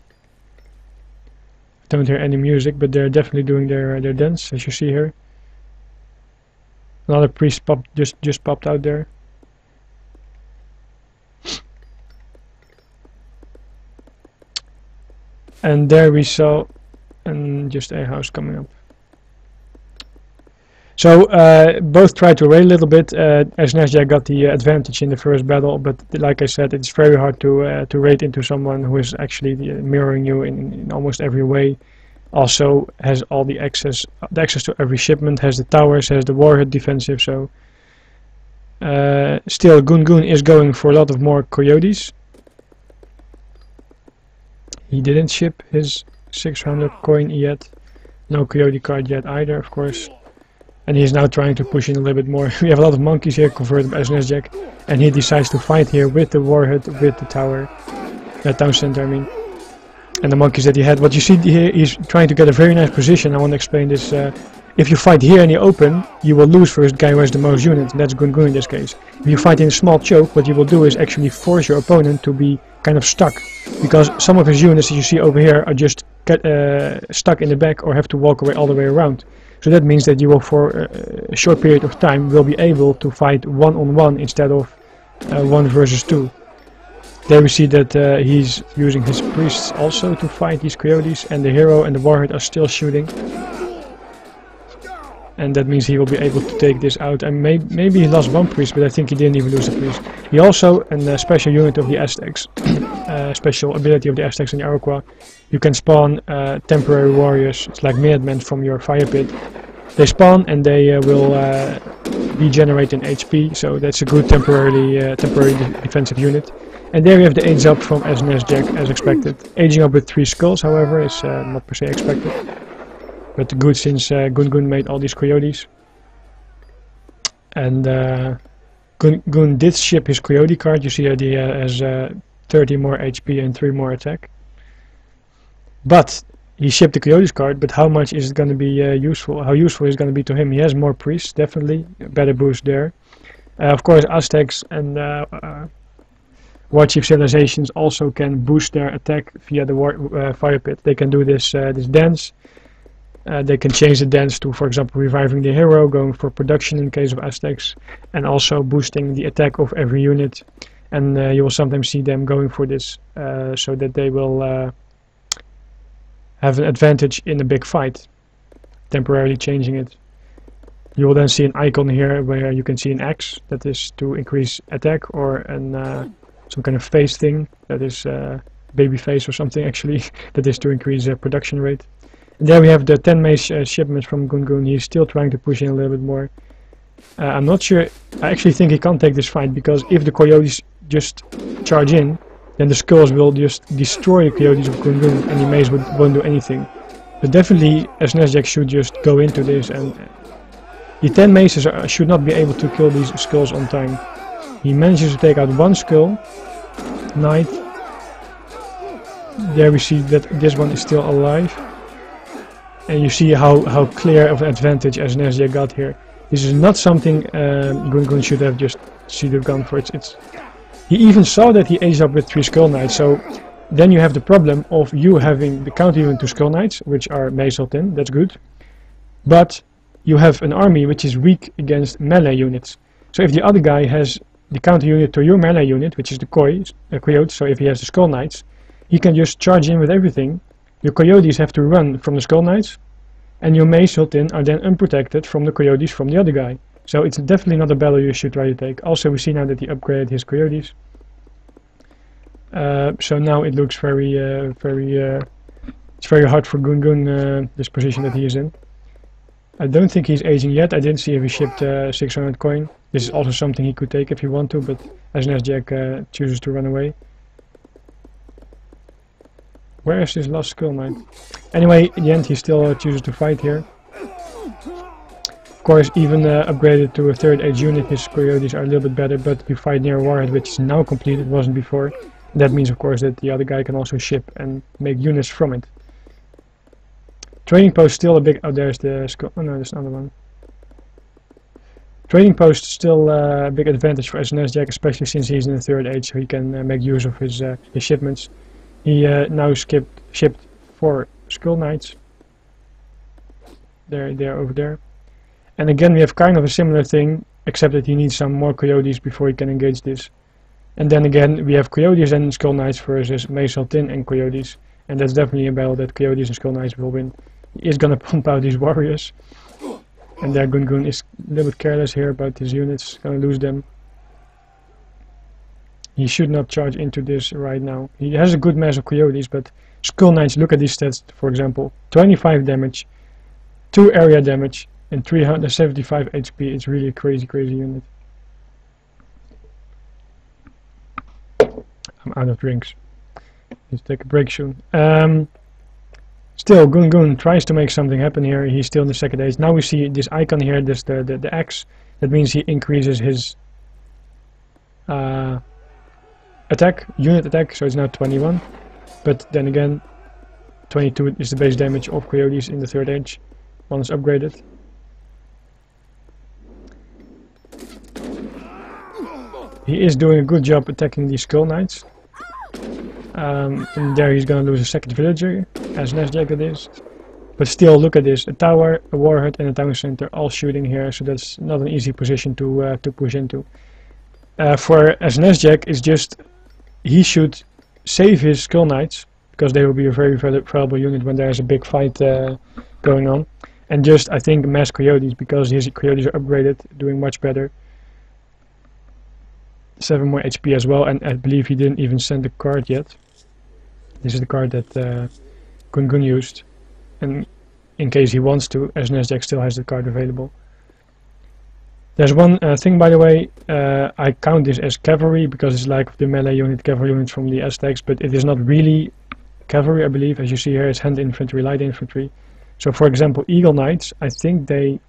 Don't hear any music, but they're definitely doing their dance, as you see here. Another priest just popped out there. And there we saw just a house coming up. So both tried to raid a little bit. snsjack got the advantage in the first battle, but like I said, it's very hard to raid into someone who is actually mirroring you in almost every way. Also has all the access to every shipment, has the towers, has the warhead defensive. So Still, GoonGoon is going for a lot of more coyotes. He didn't ship his 600 coin yet. No coyote card yet either, of course. And he's now trying to push in a little bit more. We have a lot of monkeys here converted by snsjack. And he decides to fight here with the warhead, with the tower. Town center, I mean. And the monkeys that he had. What you see here, he's trying to get a very nice position. I want to explain this. If you fight here in the open, you will lose for the guy who has the most units. That's GoonGoon in this case. If you fight in a small choke, what you will do is actually force your opponent to be kind of stuck. Because some of his units that you see over here are just stuck in the back or have to walk away all the way around. So that means that you will, for a short period of time, will be able to fight one-on-one instead of 1 versus 2. There we see that he's using his priests also to fight these coyotes, and the hero and the warhead are still shooting. And that means he will be able to take this out. And maybe he lost one priest, but I think he didn't even lose the priest. He also, a special unit of the Aztecs, special ability of the Aztecs and the Iroquois, you can spawn temporary warriors. It's like Minutemen from your fire pit. They spawn and they will regenerate in HP, so that's a good temporary defensive unit. And there we have the age up from snsjack as expected. Aging up with 3 skulls, however, is not per se expected. But good since GoonGoon made all these coyotes. And GoonGoon did ship his coyote card. You see that he has 30 more HP and 3 more attack. But he shipped the coyotes card, but how much is it going to be useful? How useful is it going to be to him? He has more priests, definitely. Better boost there. Of course, Aztecs and War Chief civilizations also can boost their attack via the fire pit. They can do this dance. They can change the dance to, for example, reviving the hero, going for production in case of Aztecs, and also boosting the attack of every unit. And you will sometimes see them going for this, so that they will have an advantage in a big fight, temporarily changing it. You will then see an icon here where you can see an axe, that is to increase attack, or some kind of face thing, that is baby face or something actually, that is to increase production rate. And there we have the 10 mace shipments from GoonGoon. He's still trying to push in a little bit more. I'm not sure, I actually think he can't take this fight, because if the coyotes just charge in, then the skulls will just destroy the coyotes of GoonGoon and the mace won't do anything. But definitely snsjack should just go into this, and the 10 maces should not be able to kill these skulls on time. He manages to take out 1 skull, knight. There we see that this one is still alive. And you see how clear of an advantage snsjack got here. This is not something GoonGoon should have just gone for. He even saw that he aged up with 3 skull knights, so then you have the problem of you having the counter unit to skull knights, which are mace 10, that's good. But you have an army which is weak against melee units. So if the other guy has the counter unit to your melee unit, which is the coyotes, so if he has the skull knights, he can just charge in with everything. Your coyotes have to run from the skull knights, and your mace are then unprotected from the coyotes from the other guy. So it's definitely not a battle you should try to take. Also, we see now that he upgraded his coyotes. So now it looks it's very hard for GoonGoon, this position that he is in. I don't think he's aging yet. I didn't see if he shipped 600 coin. This is also something he could take if he want to, but snsjack chooses to run away. Where is this last skull knight? Anyway, in the end he still chooses to fight here. Of course, even upgraded to a 3rd age unit, his coyotes are a little bit better, but you fight near a warhead which is now complete, it wasn't before. That means of course that the other guy can also ship and make units from it. Trading post still a big... oh, there's the skull... oh no, there's another one. Trading post still a big advantage for snsjack, especially since he's in the 3rd age, so he can make use of his shipments. He now shipped 4 skull knights. They're over there. And again we have kind of a similar thing, except that he needs some more coyotes before he can engage this. And then again we have coyotes and skull knights versus mace 10 and coyotes. And that's definitely a battle that coyotes and skull knights will win. He is gonna pump out these warriors. And there GoonGoon is a little bit careless here about his units, gonna lose them. He should not charge into this right now. He has a good mass of coyotes, but skull knights, look at these stats, for example. 25 damage, 2 area damage, and 375 HP. It's really a crazy unit. I'm out of drinks. Let's take a break soon. Still, GoonGoon tries to make something happen here. He's still in the second age. Now we see this icon here, this the X. That means he increases his unit attack, so it's now 21. But then again, 22 is the base damage of Coyotes in the third age, once upgraded. He is doing a good job attacking these Skull Knights. And there he's gonna lose a second villager, as snsjack that is. But still, look at this, a tower, a war hut and a town center all shooting here, so that's not an easy position to push into. For snsjack, it's just, he should save his Skull Knights, because they will be a very valuable unit when there's a big fight going on. And just, I think, mass Coyotes, because his Coyotes are upgraded, doing much better. 7 more HP as well, and I believe he didn't even send the card yet. This is the card that GoonGoon used, and in case he wants to, snsjack still has the card available. There's one thing, by the way, I count this as cavalry because it's like the melee unit, cavalry unit from the Aztecs, but it is not really cavalry, I believe. As you see here, it's hand infantry, light infantry. So for example, Eagle Knights, I think they,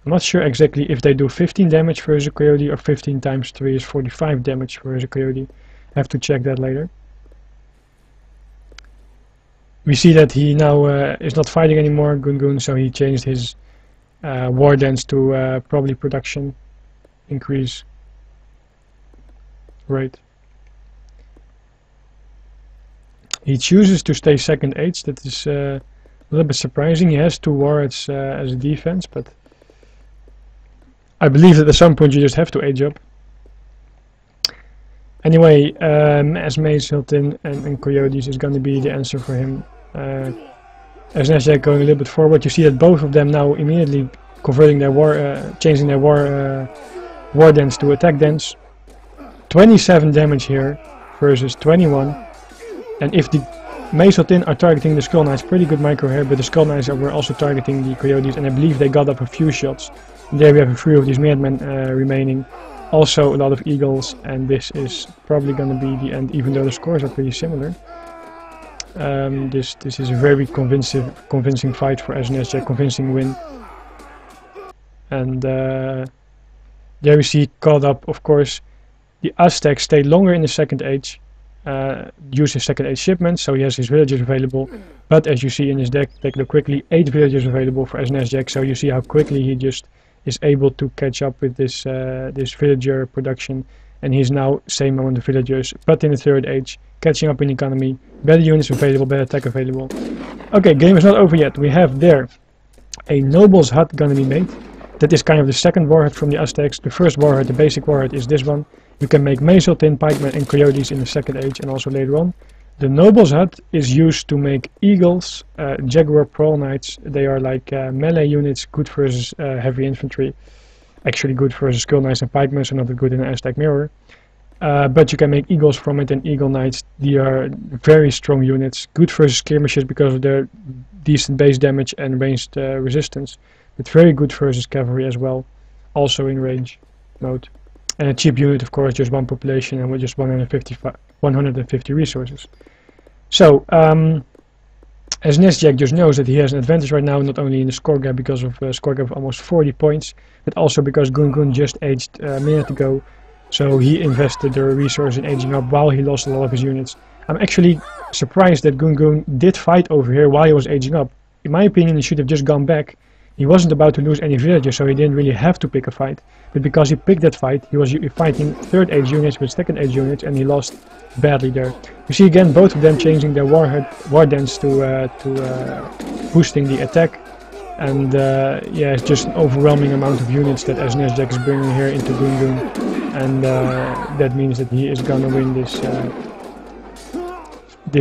I'm not sure exactly if they do 15 damage versus a Coyote or 15 times 3 is 45 damage versus a Coyote. I have to check that later. We see that he now is not fighting anymore, GoonGoon, so he changed his war dance to probably production increase rate. He chooses to stay second age. That is a little bit surprising. He has 2 warheads as a defense, but I believe that at some point you just have to age up. Anyway, as Maze, Hilton and Coyotes is going to be the answer for him. snsjack going a little bit forward. You see that both of them now immediately converting their war, changing their war dance to attack dance. 27 damage here versus 21. And if the Maze Hilton are targeting the Skull Knights, pretty good micro here, but the Skull Knights were also targeting the Coyotes, and I believe they got up a few shots. And there we have a few of these Madmen remaining. Also a lot of Eagles, and this is probably going to be the end, even though the scores are pretty similar. This is a very convincing fight for snsjack, convincing win. And there we see caught up, of course, the Aztecs stayed longer in the second age, used his second age shipments, so he has his villagers available. But as you see in his deck, take a look quickly, 8 villagers available for snsjack, so you see how quickly he just is able to catch up with this this villager production, and he's now same amount of villagers, but in the third age, catching up in economy, better units available, better attack available. Okay, game is not over yet. We have there a noble's hut gonna be made. That is kind of the second warhead from the Aztecs. The first warhead, the basic warhead, is this one. You can make Maze Hilton, pikemen and Coyotes in the second age and also later on. The noble's hut is used to make Eagles, Jaguar Pearl Knights. They are like melee units, good versus heavy infantry. Actually good versus Skull Knights and pikemen, so not that good in an Aztec mirror. But you can make Eagles from it, and Eagle Knights, they are very strong units. Good versus skirmishes because of their decent base damage and ranged resistance. But very good versus cavalry as well, also in range mode. And a cheap unit, of course, just 1 population and with just 150 resources. So, snsjack just knows that he has an advantage right now, not only in the score gap because of score gap of almost 40 points, but also because GoonGoon just aged a minute ago. So he invested the resource in aging up while he lost a lot of his units. I'm actually surprised that GoonGoon did fight over here while he was aging up. In my opinion, he should have just gone back. He wasn't about to lose any villagers, so he didn't really have to pick a fight. But because he picked that fight, he was fighting third age units with second age units, and he lost badly there. You see again both of them changing their war dance to boosting the attack. And yeah, it's just an overwhelming amount of units that snsjack is bringing here into GoonGoon. And that means that he is gonna win this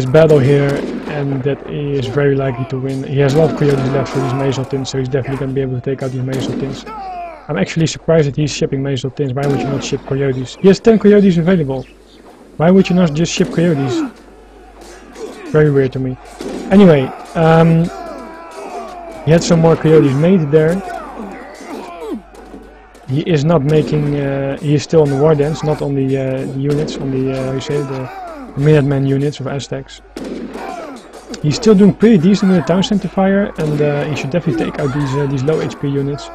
battle here, and that he is very likely to win. He has a lot of Coyotes left for these Maze Hiltons, so he's definitely going to be able to take out these Maze Hiltons. I'm actually surprised that he's shipping Maze Hiltons. Why would you not ship Coyotes? He has 10 Coyotes available. Why would you not just ship Coyotes? Very weird to me. Anyway, he had some more Coyotes made there. he is not making. He is still on the war dance, not on the units, on the how you say the Minuteman units of Aztecs. He's still doing pretty decent with the town center fire, and he should definitely take out these low HP units.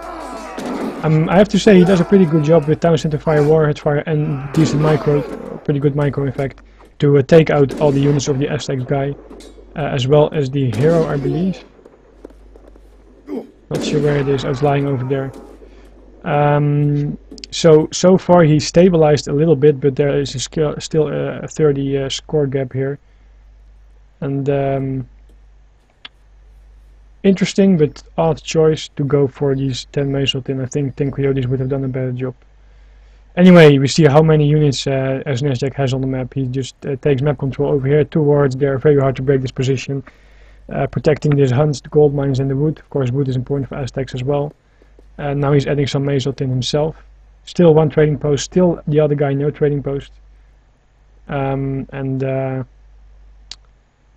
I have to say he does a pretty good job with town center fire, warhead fire, and decent micro, pretty good micro in fact, to take out all the units of the Aztecs guy, as well as the hero, I believe. Not sure where it is. I was lying over there. So far he's stabilized a little bit, but there is still a 30 score gap here. And interesting but odd choice to go for these 10 Mesoltin. I think 10 Coyotes would have done a better job. Anyway, we see how many units snsjack has on the map. He just takes map control over here. 2 wards, they're very hard to break this position. Protecting these hunts, the gold mines and the wood. Of course, wood is important for Aztecs as well. Now he's adding some Mesoltin himself. Still 1 trading post, still the other guy no trading post.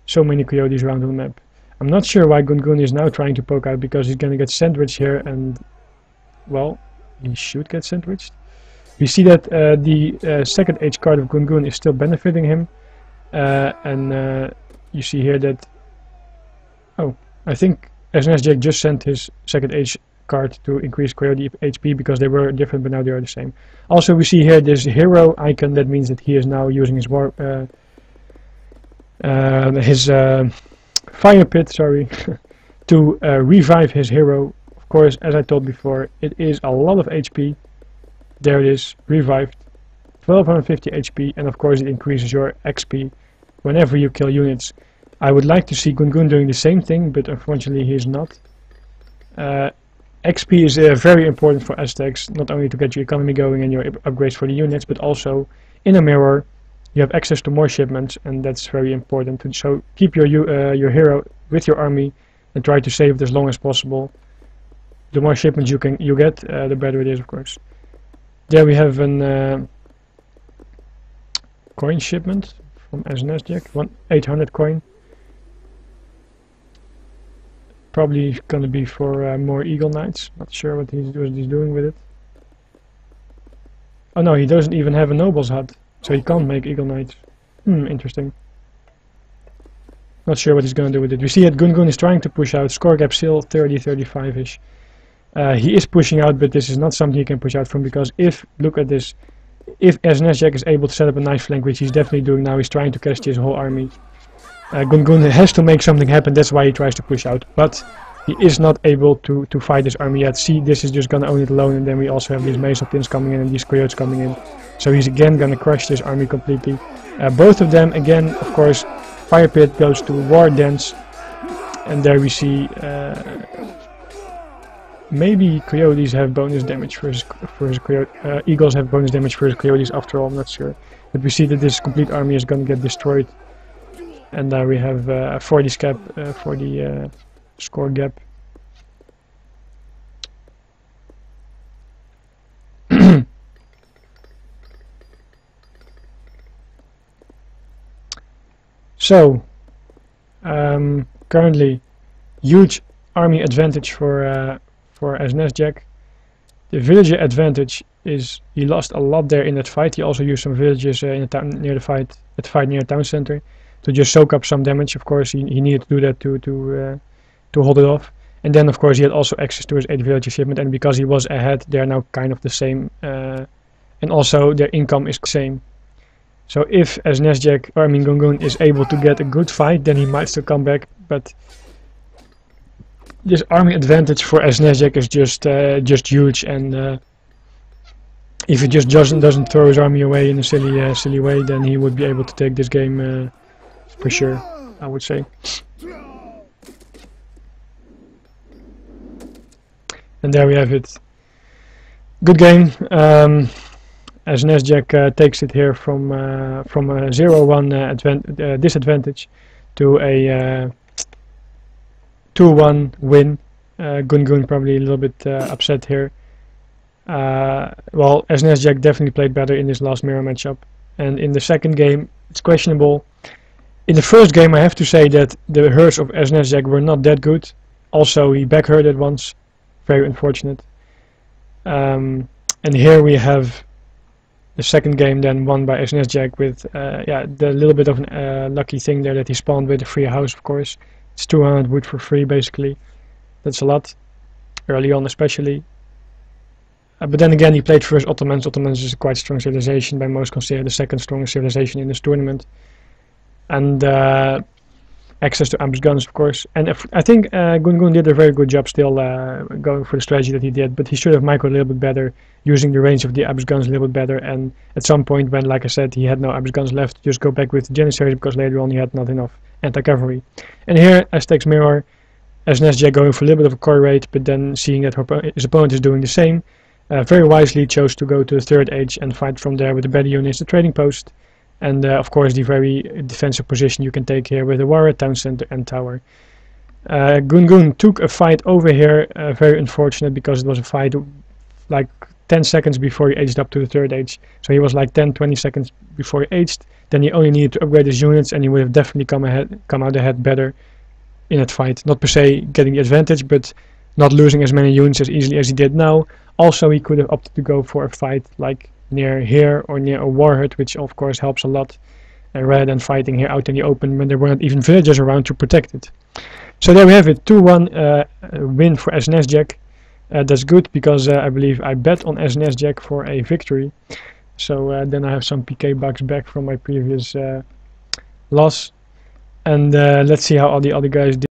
So many Coyotes around on the map. I'm not sure why GoonGoon is now trying to poke out, because he's gonna get sandwiched here, and well, he should get sandwiched. We see that the second H card of GoonGoon is still benefiting him, and you see here that, oh, I think snsjack just sent his second H card to increase Coyote HP, because they were different but now they are the same. Also we see here this hero icon, that means that he is now using his war fire pit, sorry, to revive his hero. Of course, as I told before, it is a lot of HP. There it is, revived, 1250 HP, and of course it increases your XP whenever you kill units. I would like to see GoonGoon doing the same thing, but unfortunately he is not. XP is very important for Aztecs, not only to get your economy going and your upgrades for the units, but also in a mirror you have access to more shipments, and that's very important. So keep your hero with your army and try to save it as long as possible. The more shipments you get, the better it is, of course. There we have an coin shipment from snsjack, 800 coin. Probably gonna be for more Eagle Knights. Not sure what he's doing with it. Oh no, he doesn't even have a Noble's hut, so he can't make Eagle Knights. Interesting. Not sure what he's gonna do with it. We see that GoonGoon is trying to push out. Score gap still 30-35-ish. He is pushing out, but this is not something he can push out from, because look at this, if snsjack is able to set up a nice flank, which he's definitely doing now, he's trying to catch his whole army. GoonGoon has to make something happen, that's why he tries to push out, but he is not able to fight this army yet. See, this is just gonna own it alone, and then we also have these Mesoltins coming in and these Coyotes coming in. So he's again gonna crush this army completely. Both of them, again, of course, Fire Pit goes to War Dance, and there we see maybe Coyotes have bonus damage for his Coyote. Eagles have bonus damage for his Coyotes after all, I'm not sure. But we see that this complete army is gonna get destroyed. And we have a 40 scap for the score gap. So, currently, huge army advantage for snsjack. The villager advantage is he lost a lot there in that fight. He also used some villages in the town near the fight near the town center, to just soak up some damage. Of course, he needed to do that to hold it off. And then, of course, he had also access to his 8 villager shipment, and because he was ahead, they're now kind of the same, and also their income is the same. So if GoonGoon is able to get a good fight, then he might still come back. But this army advantage for snsjack is just huge, and if he just doesn't throw his army away in a silly way, then he would be able to take this game. For sure, I would say. And there we have it. Good game. snsjack takes it here from a 0-1 disadvantage to a 2-1 win. GoonGoon probably a little bit upset here. Well, snsjack definitely played better in this last mirror matchup, and in the second game it's questionable. In the first game, I have to say that the herds of snsjack were not that good. Also, he backherded once, very unfortunate. And here we have the second game then won by snsjack with yeah, the little bit of an lucky thing there that he spawned with a free house, of course. It's 200 wood for free basically. That's a lot, early on especially. But then again, he played first Ottomans. Ottomans is a quite strong civilization, by most considered the second strongest civilization in this tournament. And access to Amps guns, of course. And I think GoonGoon did a very good job still going for the strategy that he did, but he should have microed a little bit better, using the range of the Amps guns a little bit better. And at some point when, like I said, he had no Amps guns left, just go back with the Janissaries, because later on he had not enough anti-cavalry. And here, Aztecs mirror, snsjack going for a little bit of a core rate, but then seeing that his opponent is doing the same, very wisely chose to go to the third age and fight from there with the better units, the trading post. And of course the very defensive position you can take here with the warrior, town center and tower. GoonGoon took a fight over here, very unfortunate, because it was a fight like 10 seconds before he aged up to the third age. So he was like 10-20 seconds before he aged. Then he only needed to upgrade his units and he would have definitely come out ahead better in that fight. Not per se getting the advantage, but not losing as many units as easily as he did now. Also, he could have opted to go for a fight like near here or near a warhead, which of course helps a lot, rather than fighting here out in the open when there weren't even villagers around to protect it. So there we have it, 2-1 win for snsjack. That's good, because I believe I bet on snsjack for a victory. So then I have some PK bucks back from my previous loss. And let's see how all the other guys did.